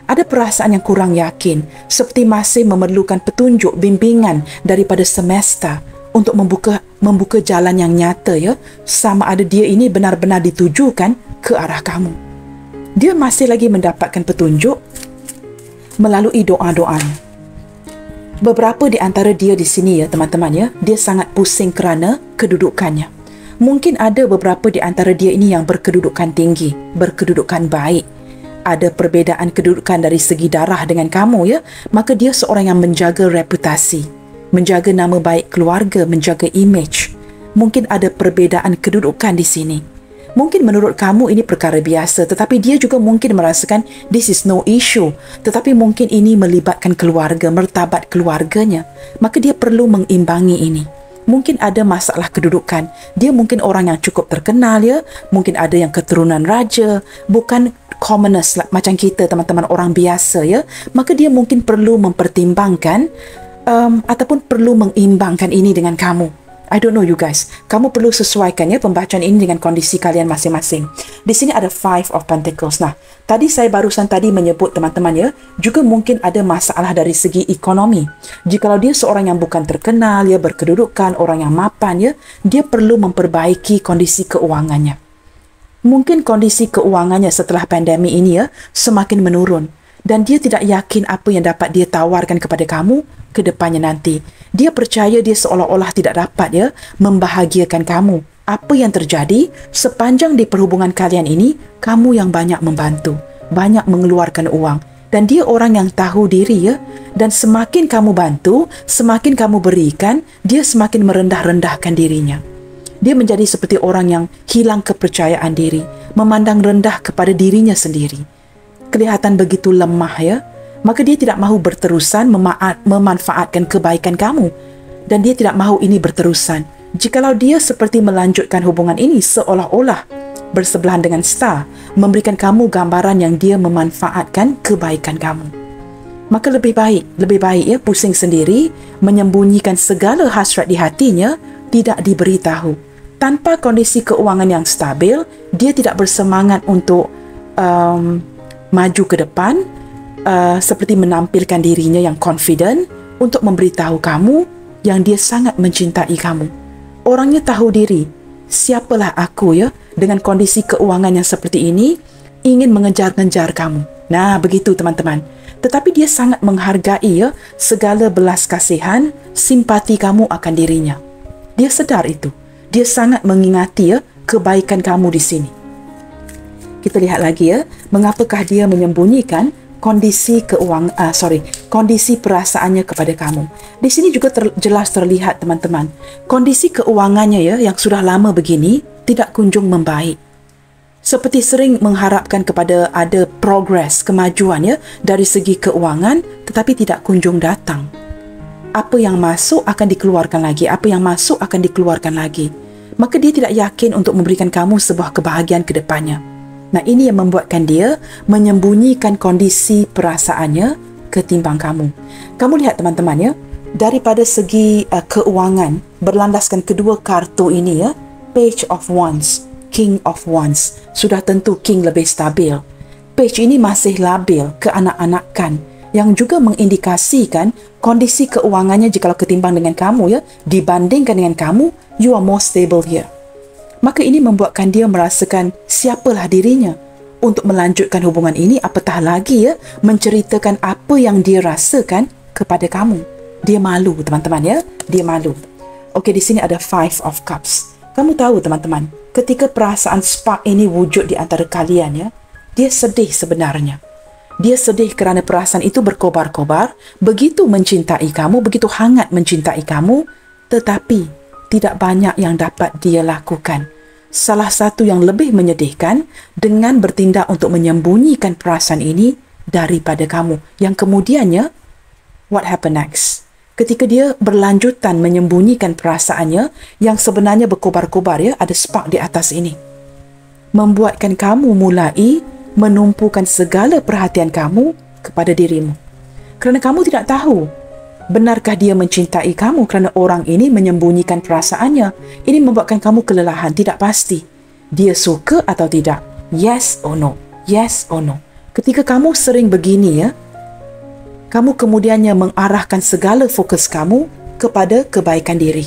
Ada perasaan yang kurang yakin, seperti masih memerlukan petunjuk, bimbingan daripada semesta untuk membuka jalan yang nyata ya, sama ada dia ini benar-benar ditujukan ke arah kamu. Dia masih lagi mendapatkan petunjuk melalui doa-doanya. Beberapa di antara dia di sini ya teman-teman ya, dia sangat pusing kerana kedudukannya. Mungkin ada beberapa di antara dia ini yang berkedudukan tinggi, berkedudukan baik. Ada perbezaan kedudukan dari segi darah dengan kamu ya, maka dia seorang yang menjaga reputasi, menjaga nama baik keluarga, menjaga image. Mungkin ada perbezaan kedudukan di sini. Mungkin menurut kamu ini perkara biasa, tetapi dia juga mungkin merasakan this is no issue. Tetapi mungkin ini melibatkan keluarga, martabat keluarganya. Maka dia perlu mengimbangi ini. Mungkin ada masalah kedudukan. Dia mungkin orang yang cukup terkenal ya. Mungkin ada yang keturunan raja. Bukan commoners macam kita teman-teman orang biasa ya. Maka dia mungkin perlu mempertimbangkan ataupun perlu mengimbangkan ini dengan kamu. I don't know you guys. Kamu perlu sesuaikan ya pembacaan ini dengan kondisi kalian masing-masing. Di sini ada Five of Pentacles. Nah, tadi saya barusan tadi menyebut teman-teman ya, juga mungkin ada masalah dari segi ekonomi. Jikalau dia seorang yang bukan terkenal ya, berkedudukan, orang yang mapan ya, dia perlu memperbaiki kondisi keuangannya. Mungkin kondisi keuangannya setelah pandemi ini ya, semakin menurun. Dan dia tidak yakin apa yang dapat dia tawarkan kepada kamu ke depannya nanti. Dia percaya dia seolah-olah tidak dapat ya membahagiakan kamu. Apa yang terjadi sepanjang di perhubungan kalian ini, kamu yang banyak membantu, banyak mengeluarkan uang. Dan dia orang yang tahu diri ya. Dan semakin kamu bantu, semakin kamu berikan, dia semakin merendah-rendahkan dirinya. Dia menjadi seperti orang yang hilang kepercayaan diri, memandang rendah kepada dirinya sendiri. Kelihatan begitu lemah ya, maka dia tidak mahu berterusan memanfaatkan kebaikan kamu. Dan dia tidak mahu ini berterusan. Jikalau dia seperti melanjutkan hubungan ini seolah-olah bersebelahan dengan star, memberikan kamu gambaran yang dia memanfaatkan kebaikan kamu. Maka lebih baik ya pusing sendiri, menyembunyikan segala hasrat di hatinya, tidak diberitahu. Tanpa kondisi keuangan yang stabil, dia tidak bersemangat untuk maju ke depan, seperti menampilkan dirinya yang confident untuk memberitahu kamu yang dia sangat mencintai kamu. Orangnya tahu diri, siapalah aku ya, dengan kondisi keuangan yang seperti ini, ingin mengejar-ngejar kamu. Nah, begitu teman-teman. Tetapi dia sangat menghargai ya, segala belas kasihan, simpati kamu akan dirinya. Dia sedar itu. Dia sangat mengingati ya, kebaikan kamu di sini. Kita lihat lagi ya, mengapakah dia menyembunyikan kondisi kondisi perasaannya kepada kamu. Di sini juga jelas terlihat teman-teman, kondisi keuangannya ya yang sudah lama begini tidak kunjung membaik. Seperti sering mengharapkan kepada ada progres, kemajuan ya dari segi keuangan, tetapi tidak kunjung datang. Apa yang masuk akan dikeluarkan lagi, apa yang masuk akan dikeluarkan lagi. Maka dia tidak yakin untuk memberikan kamu sebuah kebahagiaan ke depannya. Nah, ini yang membuatkan dia menyembunyikan kondisi perasaannya ketimbang kamu. Kamu lihat teman-teman ya, daripada segi keuangan, berlandaskan kedua kartu ini ya, Page of Wands, King of Wands. Sudah tentu King lebih stabil. Page ini masih labil, keanak-anakan, yang juga mengindikasikan kondisi keuangannya jikalau ketimbang dengan kamu ya, dibandingkan dengan kamu, you are more stable here. Maka ini membuatkan dia merasakan siapalah dirinya untuk melanjutkan hubungan ini, apatah lagi ya menceritakan apa yang dia rasakan kepada kamu. Dia malu teman-teman ya, dia malu. Okey, di sini ada Five of Cups. Kamu tahu teman-teman, ketika perasaan spark ini wujud di antara kalian ya, dia sedih sebenarnya. Dia sedih kerana perasaan itu berkobar-kobar, begitu mencintai kamu, begitu hangat mencintai kamu, tetapi tidak banyak yang dapat dia lakukan. Salah satu yang lebih menyedihkan dengan bertindak untuk menyembunyikan perasaan ini daripada kamu. Yang kemudiannya, what happened next? Ketika dia berlanjutan menyembunyikan perasaannya yang sebenarnya berkobar-kobar ya, ada spark di atas ini. Membuatkan kamu mulai menumpukan segala perhatian kamu kepada dirimu. Kerana kamu tidak tahu benarkah dia mencintai kamu kerana orang ini menyembunyikan perasaannya. Ini membuatkan kamu kelelahan, tidak pasti. Dia suka atau tidak? Yes or no? Yes or no? Ketika kamu sering begini ya, kamu kemudiannya mengarahkan segala fokus kamu kepada kebaikan diri.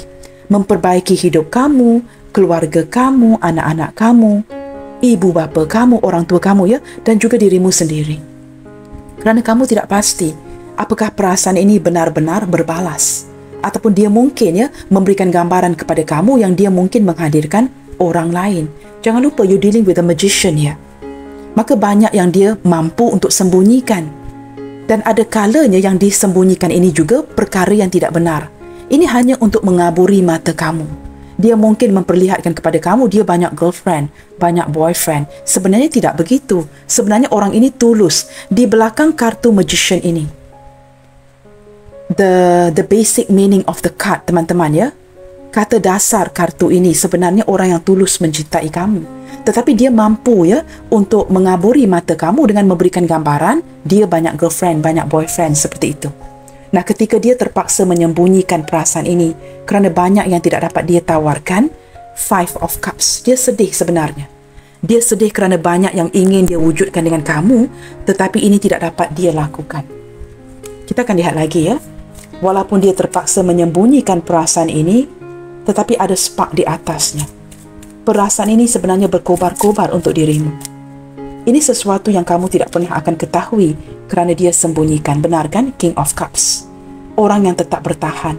Memperbaiki hidup kamu, keluarga kamu, anak-anak kamu, ibu bapa kamu, orang tua kamu ya, dan juga dirimu sendiri. Kerana kamu tidak pasti Apakah perasaan ini benar-benar berbalas? Ataupun dia mungkin memberikan gambaran kepada kamu yang dia mungkin menghadirkan orang lain. Jangan lupa, you dealing with a magician ya. Maka banyak yang dia mampu untuk sembunyikan. Dan ada kalanya yang disembunyikan ini juga perkara yang tidak benar. Ini hanya untuk mengaburi mata kamu. Dia mungkin memperlihatkan kepada kamu dia banyak girlfriend, banyak boyfriend. Sebenarnya tidak begitu. Sebenarnya orang ini tulus. Di belakang kartu magician ini, the basic meaning of the card, teman-teman ya, kata dasar kartu ini sebenarnya orang yang tulus mencintai kamu. Tetapi dia mampu untuk mengaburi mata kamu dengan memberikan gambaran dia banyak girlfriend, banyak boyfriend, seperti itu. Nah, ketika dia terpaksa menyembunyikan perasaan ini kerana banyak yang tidak dapat dia tawarkan, Five of Cups, dia sedih sebenarnya. Dia sedih kerana banyak yang ingin dia wujudkan dengan kamu, tetapi ini tidak dapat dia lakukan. Kita akan lihat lagi ya. Walaupun dia terpaksa menyembunyikan perasaan ini, tetapi ada spark di atasnya. Perasaan ini sebenarnya berkobar-kobar untuk dirimu. Ini sesuatu yang kamu tidak pernah akan ketahui kerana dia sembunyikan. Benar kan? King of Cups. Orang yang tetap bertahan.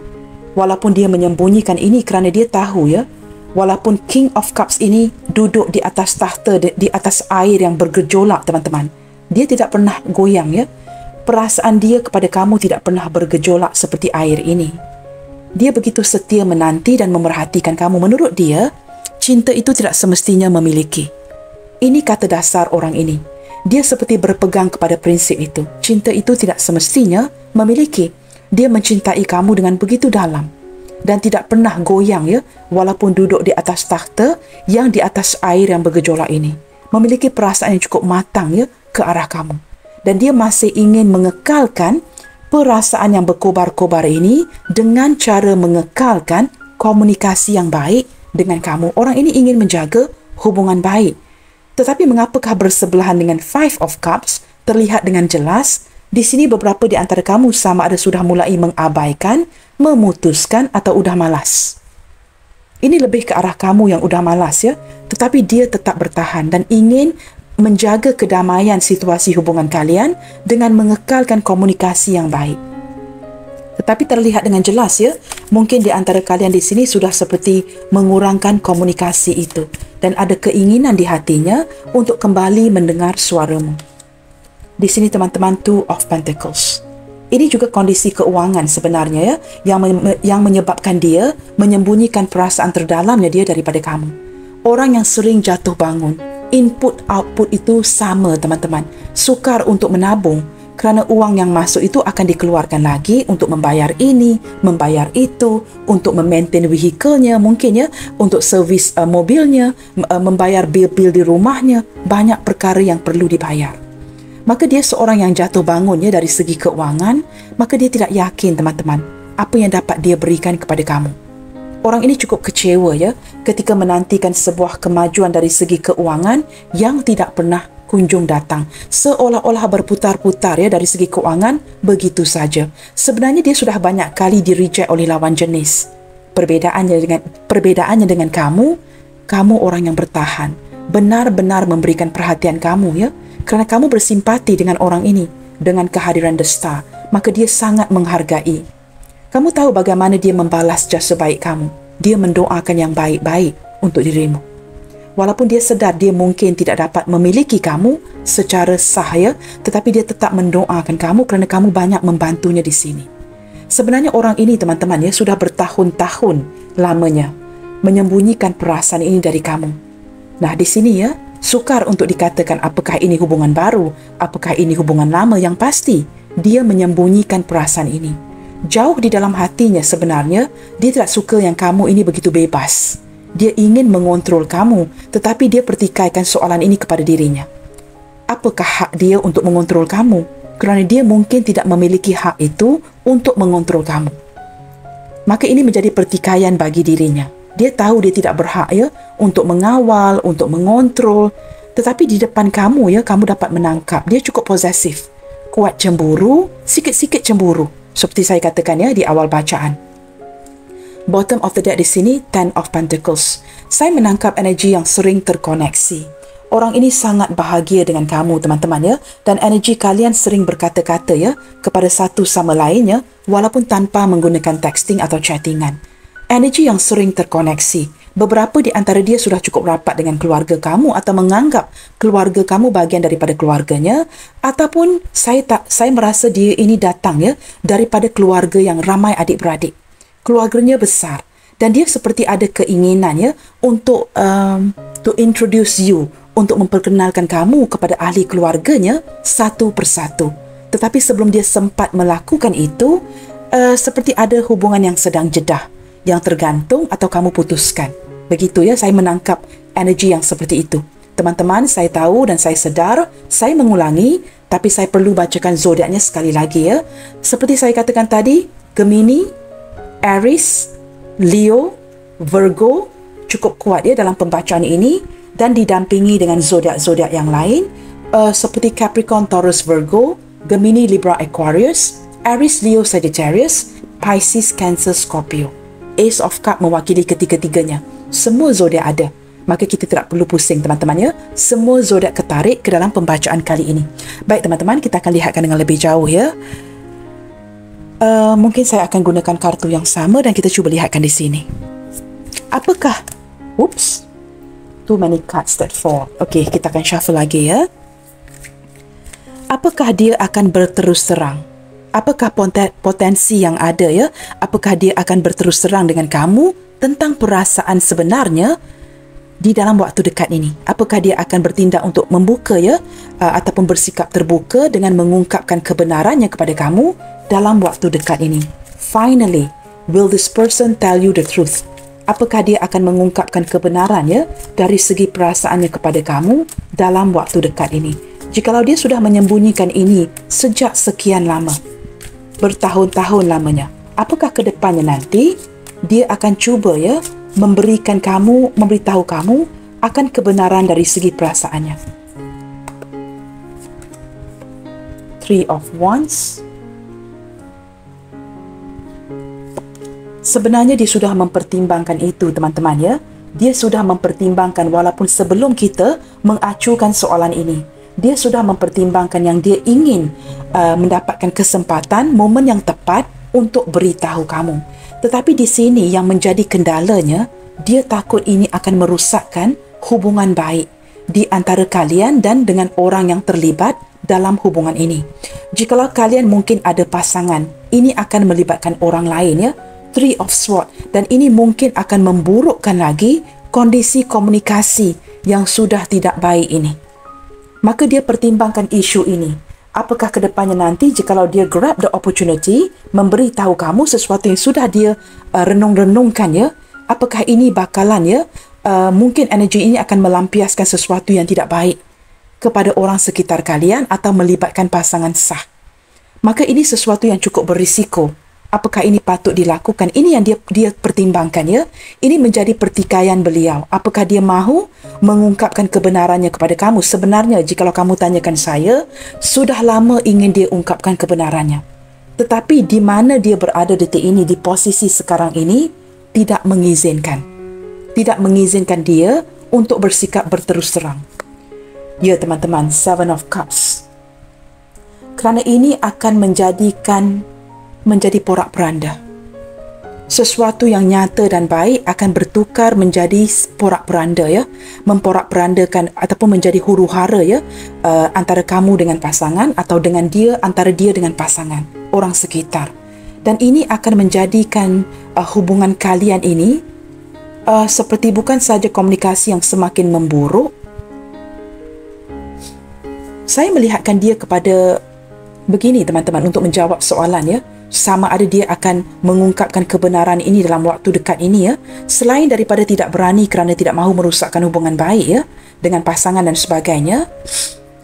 Walaupun dia menyembunyikan ini kerana dia tahu walaupun King of Cups ini duduk di atas tahta, di atas air yang bergejolak, teman-teman. Dia tidak pernah goyang Perasaan dia kepada kamu tidak pernah bergejolak seperti air ini. Dia begitu setia menanti dan memerhatikan kamu. Menurut dia, cinta itu tidak semestinya memiliki. Ini kata dasar orang ini. Dia seperti berpegang kepada prinsip itu. Cinta itu tidak semestinya memiliki. Dia mencintai kamu dengan begitu dalam dan tidak pernah goyang walaupun duduk di atas takhta yang di atas air yang bergejolak ini. Memiliki perasaan yang cukup matang ke arah kamu. Dan dia masih ingin mengekalkan perasaan yang berkobar-kobar ini dengan cara mengekalkan komunikasi yang baik dengan kamu. Orang ini ingin menjaga hubungan baik. Tetapi mengapakah bersebelahan dengan Five of Cups terlihat dengan jelas? Di sini beberapa di antara kamu sama ada sudah mulai mengabaikan, memutuskan atau udah malas. Ini lebih ke arah kamu yang udah malas tetapi dia tetap bertahan dan ingin menjaga kedamaian situasi hubungan kalian dengan mengekalkan komunikasi yang baik. Tetapi terlihat dengan jelas mungkin di antara kalian di sini sudah seperti mengurangkan komunikasi itu dan ada keinginan di hatinya untuk kembali mendengar suaramu. Di sini teman-teman, Two of Pentacles. Ini juga kondisi keuangan sebenarnya yang menyebabkan dia menyembunyikan perasaan terdalamnya dia daripada kamu. Orang yang sering jatuh bangun, input output itu sama teman-teman. Sukar untuk menabung kerana uang yang masuk itu akan dikeluarkan lagi untuk membayar ini, membayar itu, untuk memaintain vehikelnya, mungkin untuk servis mobilnya, membayar bil-bil di rumahnya. Banyak perkara yang perlu dibayar. Maka dia seorang yang jatuh bangun dari segi keuangan, maka dia tidak yakin teman-teman apa yang dapat dia berikan kepada kamu. Orang ini cukup kecewa ketika menantikan sebuah kemajuan dari segi keuangan yang tidak pernah kunjung datang. Seolah-olah berputar-putar dari segi keuangan begitu saja. Sebenarnya dia sudah banyak kali di-reject oleh lawan jenis. Perbedaannya dengan kamu orang yang bertahan. Benar-benar memberikan perhatian kamu kerana kamu bersimpati dengan orang ini, dengan kehadiran The Star, maka dia sangat menghargai. Kamu tahu bagaimana dia membalas jasa baik kamu. Dia mendoakan yang baik-baik untuk dirimu. Walaupun dia sedar dia mungkin tidak dapat memiliki kamu secara sah tetapi dia tetap mendoakan kamu kerana kamu banyak membantunya di sini. Sebenarnya orang ini teman-teman sudah bertahun-tahun lamanya menyembunyikan perasaan ini dari kamu. Nah, di sini sukar untuk dikatakan apakah ini hubungan baru, apakah ini hubungan lama. Yang pasti, dia menyembunyikan perasaan ini. Jauh di dalam hatinya sebenarnya, dia tidak suka yang kamu ini begitu bebas. Dia ingin mengontrol kamu, tetapi dia pertikaikan soalan ini kepada dirinya. Apakah hak dia untuk mengontrol kamu? Kerana dia mungkin tidak memiliki hak itu untuk mengontrol kamu. Maka ini menjadi pertikaian bagi dirinya. Dia tahu dia tidak berhak untuk mengawal, untuk mengontrol. Tetapi di depan kamu kamu dapat menangkap. Dia cukup posesif. Kuat cemburu, sikit-sikit cemburu. Seperti saya katakan di awal bacaan. Bottom of the deck di sini, Ten of Pentacles. Saya menangkap energi yang sering terkoneksi. Orang ini sangat bahagia dengan kamu, teman-teman ya, dan energi kalian sering berkata-kata ya kepada satu sama lainnya walaupun tanpa menggunakan texting atau chattingan. Energi yang sering terkoneksi. Beberapa di antara dia sudah cukup rapat dengan keluarga kamu atau menganggap keluarga kamu bahagian daripada keluarganya, ataupun saya merasa dia ini datang ya daripada keluarga yang ramai adik-beradik. Keluarganya besar dan dia seperti ada keinginan ya untuk to introduce you, untuk memperkenalkan kamu kepada ahli keluarganya satu persatu. Tetapi sebelum dia sempat melakukan itu, seperti ada hubungan yang sedang jedah, yang tergantung atau kamu putuskan. Begitu ya, saya menangkap energi yang seperti itu. Teman-teman, saya tahu dan saya sedar, saya mengulangi, tapi saya perlu bacakan zodiaknya sekali lagi ya. Seperti saya katakan tadi, Gemini, Aries, Leo, Virgo, cukup kuat ya dalam pembacaan ini, dan didampingi dengan zodiak-zodiak yang lain seperti Capricorn, Taurus, Virgo, Gemini, Libra, Aquarius, Aries, Leo, Sagittarius, Pisces, Cancer, Scorpio. Ace of Cup mewakili ketiga-tiganya. Semua zodiak ada. Maka kita tidak perlu pusing, teman-teman ya. Semua zodiak ketarik ke dalam pembacaan kali ini. Baik, teman-teman, kita akan lihatkan dengan lebih jauh ya. Mungkin saya akan gunakan kartu yang sama dan kita cuba lihatkan di sini. Apakah too many cards that fall. Okey, kita akan shuffle lagi ya. Apakah dia akan berterus terang? Apakah potensi yang ada ya? Apakah dia akan berterus terang dengan kamu tentang perasaan sebenarnya di dalam waktu dekat ini? Apakah dia akan bertindak untuk membuka ya ataupun bersikap terbuka dengan mengungkapkan kebenarannya kepada kamu dalam waktu dekat ini? Finally, will this person tell you the truth? Apakah dia akan mengungkapkan kebenaran ya dari segi perasaannya kepada kamu dalam waktu dekat ini? Jikalau dia sudah menyembunyikan ini sejak sekian lama, bertahun-tahun lamanya, apakah ke depannya nanti dia akan cuba ya memberitahu kamu akan kebenaran dari segi perasaannya? Three of Wands. Sebenarnya dia sudah mempertimbangkan itu, teman-teman ya. Dia sudah mempertimbangkan walaupun sebelum kita mengacukan soalan ini. Dia sudah mempertimbangkan yang dia ingin mendapatkan kesempatan, momen yang tepat untuk beritahu kamu. Tetapi di sini yang menjadi kendalanya, dia takut ini akan merosakkan hubungan baik di antara kalian dan dengan orang yang terlibat dalam hubungan ini. Jikalau kalian mungkin ada pasangan, ini akan melibatkan orang lain ya. Three of Swords, dan ini mungkin akan memburukkan lagi kondisi komunikasi yang sudah tidak baik ini. Maka dia pertimbangkan isu ini. Apakah ke depannya nanti jikalau dia grab the opportunity memberitahu kamu sesuatu yang sudah dia renung-renungkan ya, apakah ini bakalan ya mungkin energi ini akan melampiaskan sesuatu yang tidak baik kepada orang sekitar kalian atau melibatkan pasangan sah. Maka ini sesuatu yang cukup berisiko. Apakah ini patut dilakukan? Ini yang dia pertimbangkan ya. Ini menjadi pertikaian beliau. Apakah dia mahu mengungkapkan kebenarannya kepada kamu? Sebenarnya jikalau kamu tanyakan saya, sudah lama ingin dia ungkapkan kebenarannya. Tetapi di mana dia berada detik ini, di posisi sekarang ini, tidak mengizinkan. Tidak mengizinkan dia untuk bersikap berterus terang. Ya teman-teman, Seven of Cups. Kerana ini akan menjadi porak-peranda. Sesuatu yang nyata dan baik akan bertukar menjadi porak-peranda ya, memporak-perandakan ataupun menjadi huru-hara ya antara kamu dengan pasangan atau dengan dia, antara dia dengan pasangan, orang sekitar. Dan ini akan menjadikan hubungan kalian ini seperti bukan saja komunikasi yang semakin memburuk. Saya melihatkan dia kepada begini teman-teman untuk menjawab soalan ya. Sama ada dia akan mengungkapkan kebenaran ini dalam waktu dekat ini ya, selain daripada tidak berani kerana tidak mahu merosakkan hubungan baik ya dengan pasangan dan sebagainya,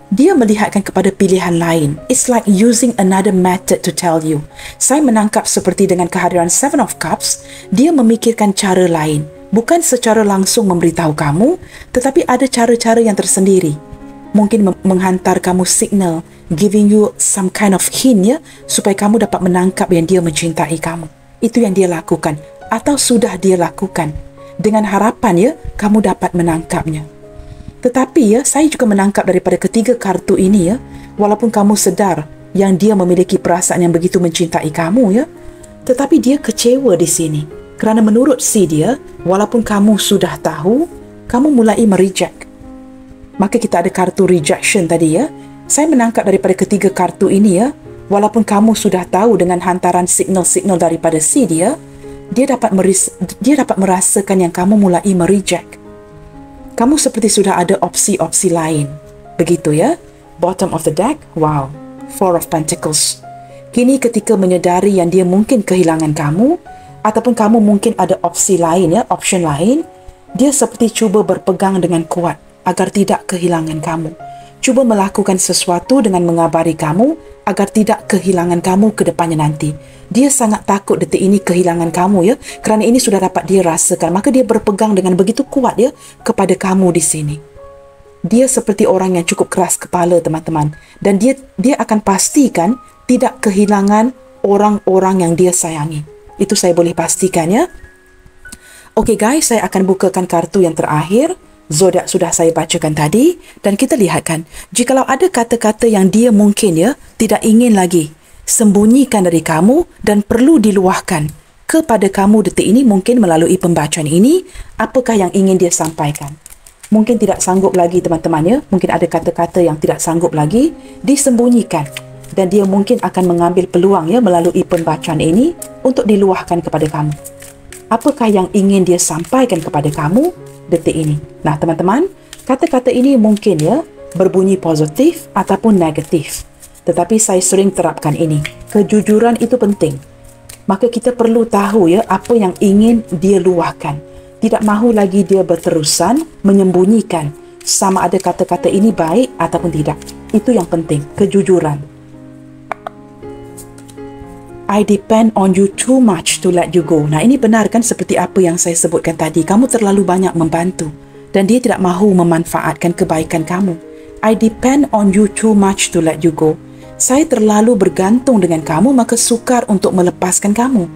dia melihatkan kepada pilihan lain. It's like using another method to tell you. Saya menangkap seperti dengan kehadiran Seven of Cups, dia memikirkan cara lain, bukan secara langsung memberitahu kamu, tetapi ada cara-cara yang tersendiri. Mungkin menghantar kamu signal, giving you some kind of hint ya, supaya kamu dapat menangkap yang dia mencintai kamu. Itu yang dia lakukan atau sudah dia lakukan, dengan harapan ya kamu dapat menangkapnya. Tetapi ya, saya juga menangkap daripada ketiga kartu ini ya, walaupun kamu sedar yang dia memiliki perasaan yang begitu mencintai kamu ya, tetapi dia kecewa di sini. Kerana menurut si dia, walaupun kamu sudah tahu, kamu mulai mereject. Maka kita ada kartu rejection tadi ya. Saya menangkap daripada ketiga kartu ini ya, walaupun kamu sudah tahu dengan hantaran signal-signal daripada si dia, dia dapat merasakan yang kamu mulai mereject. Kamu seperti sudah ada opsi-opsi lain. Begitu ya. Bottom of the deck, wow. Four of Pentacles. Kini ketika menyedari yang dia mungkin kehilangan kamu, ataupun kamu mungkin ada opsi lain ya, option lain, dia seperti cuba berpegang dengan kuat agar tidak kehilangan kamu. Cuba melakukan sesuatu dengan mengabari kamu agar tidak kehilangan kamu ke depannya nanti. Dia sangat takut detik ini kehilangan kamu ya, kerana ini sudah dapat dia rasakan. Maka dia berpegang dengan begitu kuat ya kepada kamu di sini. Dia seperti orang yang cukup keras kepala, teman-teman, dan dia akan pastikan tidak kehilangan orang-orang yang dia sayangi. Itu saya boleh pastikan ya. Okey guys, saya akan bukakan kartu yang terakhir. Zodiak sudah saya bacakan tadi, dan kita lihatkan jikalau ada kata-kata yang dia mungkin ya tidak ingin lagi sembunyikan dari kamu dan perlu diluahkan kepada kamu detik ini, mungkin melalui pembacaan ini, apakah yang ingin dia sampaikan. Mungkin tidak sanggup lagi, teman-teman ya, mungkin ada kata-kata yang tidak sanggup lagi disembunyikan, dan dia mungkin akan mengambil peluang ya melalui pembacaan ini untuk diluahkan kepada kamu. Apakah yang ingin dia sampaikan kepada kamu detik ini? Nah, teman-teman, kata-kata ini mungkin ya berbunyi positif ataupun negatif. Tetapi saya sering terapkan ini. Kejujuran itu penting. Maka kita perlu tahu ya apa yang ingin dia luahkan. Tidak mahu lagi dia berterusan menyembunyikan sama ada kata-kata ini baik ataupun tidak. Itu yang penting, kejujuran. I depend on you too much to let you go. Nah, ini benar kan seperti apa yang saya sebutkan tadi. Kamu terlalu banyak membantu dan dia tidak mahu memanfaatkan kebaikan kamu. I depend on you too much to let you go. Saya terlalu bergantung dengan kamu, maka sukar untuk melepaskan kamu.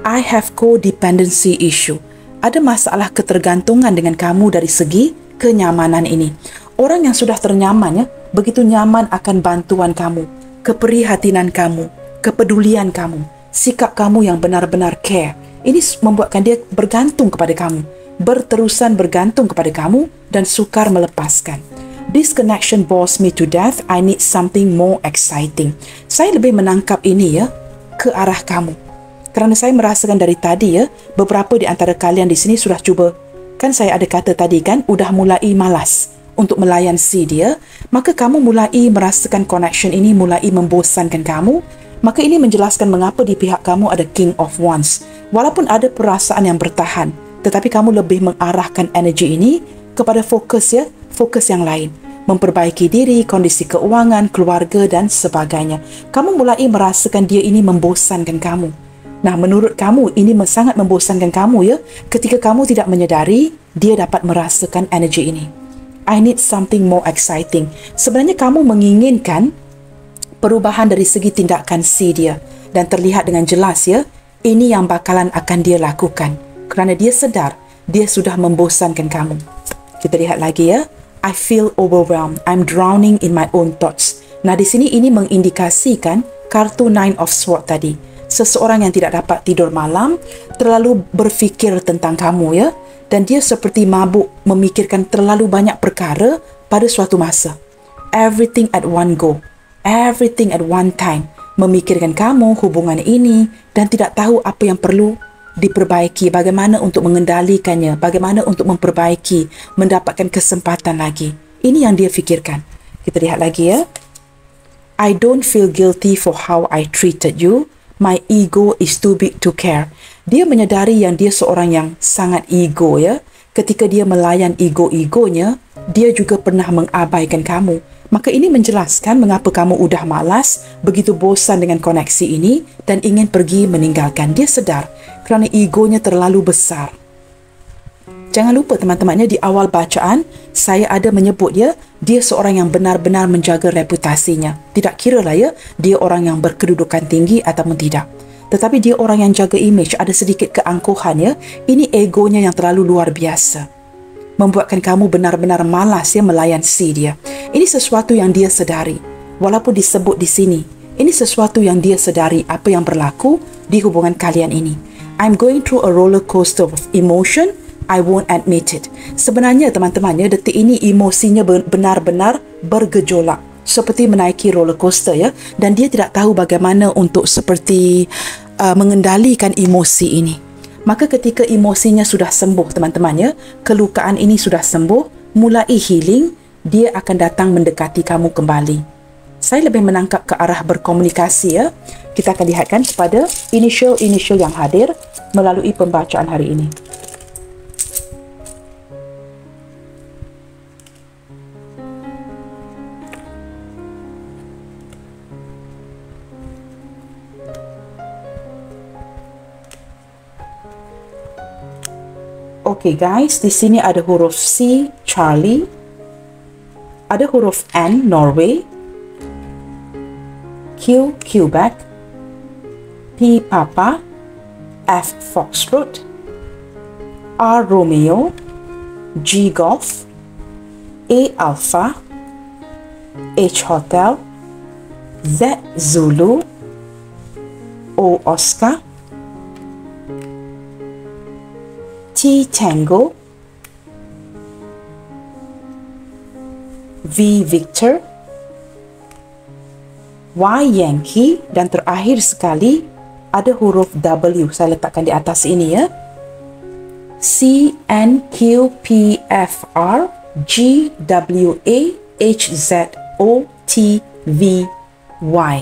I have codependency issue. Ada masalah ketergantungan dengan kamu dari segi kenyamanan ini. Orang yang sudah ternyaman ya, begitu nyaman akan bantuan kamu, keprihatinan kamu, kepedulian kamu, sikap kamu yang benar-benar care. Ini membuatkan dia bergantung kepada kamu, berterusan bergantung kepada kamu dan sukar melepaskan. This connection bores me to death. I need something more exciting. Saya lebih menangkap ini ya ke arah kamu. Kerana saya merasakan dari tadi ya, beberapa di antara kalian di sini sudah cuba. Kan saya ada kata tadi kan, udah mulai malas untuk melayan si dia. Maka kamu mulai merasakan connection ini mulai membosankan kamu. Maka ini menjelaskan mengapa di pihak kamu ada King of Wands. Walaupun ada perasaan yang bertahan, tetapi kamu lebih mengarahkan energi ini kepada fokus ya, fokus yang lain. Memperbaiki diri, kondisi keuangan, keluarga dan sebagainya. Kamu mulai merasakan dia ini membosankan kamu. Nah, menurut kamu ini sangat membosankan kamu ya, ketika kamu tidak menyedari dia dapat merasakan energi ini. I need something more exciting. Sebenarnya kamu menginginkan perubahan dari segi tindakan si dia, dan terlihat dengan jelas ya, ini yang bakalan akan dia lakukan kerana dia sedar dia sudah membosankan kamu. Kita lihat lagi ya. I feel overwhelmed. I'm drowning in my own thoughts. Nah, di sini ini mengindikasikan kartu Nine of Swords tadi. Seseorang yang tidak dapat tidur malam, terlalu berfikir tentang kamu ya, dan dia seperti mabuk memikirkan terlalu banyak perkara pada suatu masa. Everything at one go. Everything at one time. Memikirkan kamu, hubungan ini, dan tidak tahu apa yang perlu diperbaiki, bagaimana untuk mengendalikannya, bagaimana untuk memperbaiki, mendapatkan kesempatan lagi. Ini yang dia fikirkan. Kita lihat lagi ya. I don't feel guilty for how I treated you. My ego is too big to care. Dia menyadari yang dia seorang yang sangat ego ya. Ketika dia melayan ego-egonya, dia juga pernah mengabaikan kamu. Maka ini menjelaskan mengapa kamu udah malas, begitu bosan dengan koneksi ini dan ingin pergi meninggalkan. Dia sedar kerana egonya terlalu besar. Jangan lupa teman-temannya, di awal bacaan saya ada menyebut ya, dia seorang yang benar-benar menjaga reputasinya. Tidak kira lah ya, dia orang yang berkedudukan tinggi ataupun tidak. Tetapi dia orang yang jaga image, ada sedikit keangkuhan ya. Ini egonya yang terlalu luar biasa. membuatkan kamu benar-benar malas ya melayan si dia. Ini sesuatu yang dia sedari. Walaupun disebut di sini, ini sesuatu yang dia sedari apa yang berlaku di hubungan kalian ini. I'm going through a roller coaster of emotion. I won't admit it. Sebenarnya teman-teman ya, detik ini emosinya benar-benar bergejolak seperti menaiki roller coaster ya, dan dia tidak tahu bagaimana untuk seperti mengendalikan emosi ini. Maka ketika emosinya sudah sembuh teman-teman ya, kelukaan ini sudah sembuh, mulai healing, dia akan datang mendekati kamu kembali. Saya lebih menangkap ke arah berkomunikasi ya. Kita akan lihatkan kepada initial yang hadir melalui pembacaan hari ini. Okay guys, di sini ada huruf C, Charlie, ada huruf N, Norway, Q, Quebec, P, Papa, F, Foxtrot, R, Romeo, G, Golf, A, Alpha, H, Hotel, Z, Zulu, O, Oscar, T, Tango, V, Victor, Y, Yankee, dan terakhir sekali ada huruf W. Saya letakkan di atas ini ya. C, N, Q, P, F, R, G, W, A, H, Z, O, T, V, Y.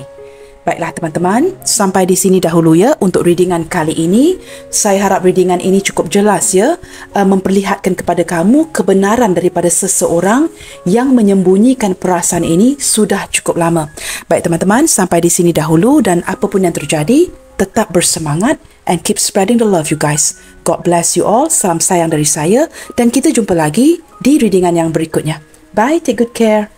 Baiklah teman-teman, sampai di sini dahulu ya untuk readingan kali ini. Saya harap readingan ini cukup jelas ya, memperlihatkan kepada kamu kebenaran daripada seseorang yang menyembunyikan perasaan ini sudah cukup lama. Baik teman-teman, sampai di sini dahulu, dan apapun yang terjadi, tetap bersemangat and keep spreading the love you guys. God bless you all, salam sayang dari saya, dan kita jumpa lagi di readingan yang berikutnya. Bye, take good care.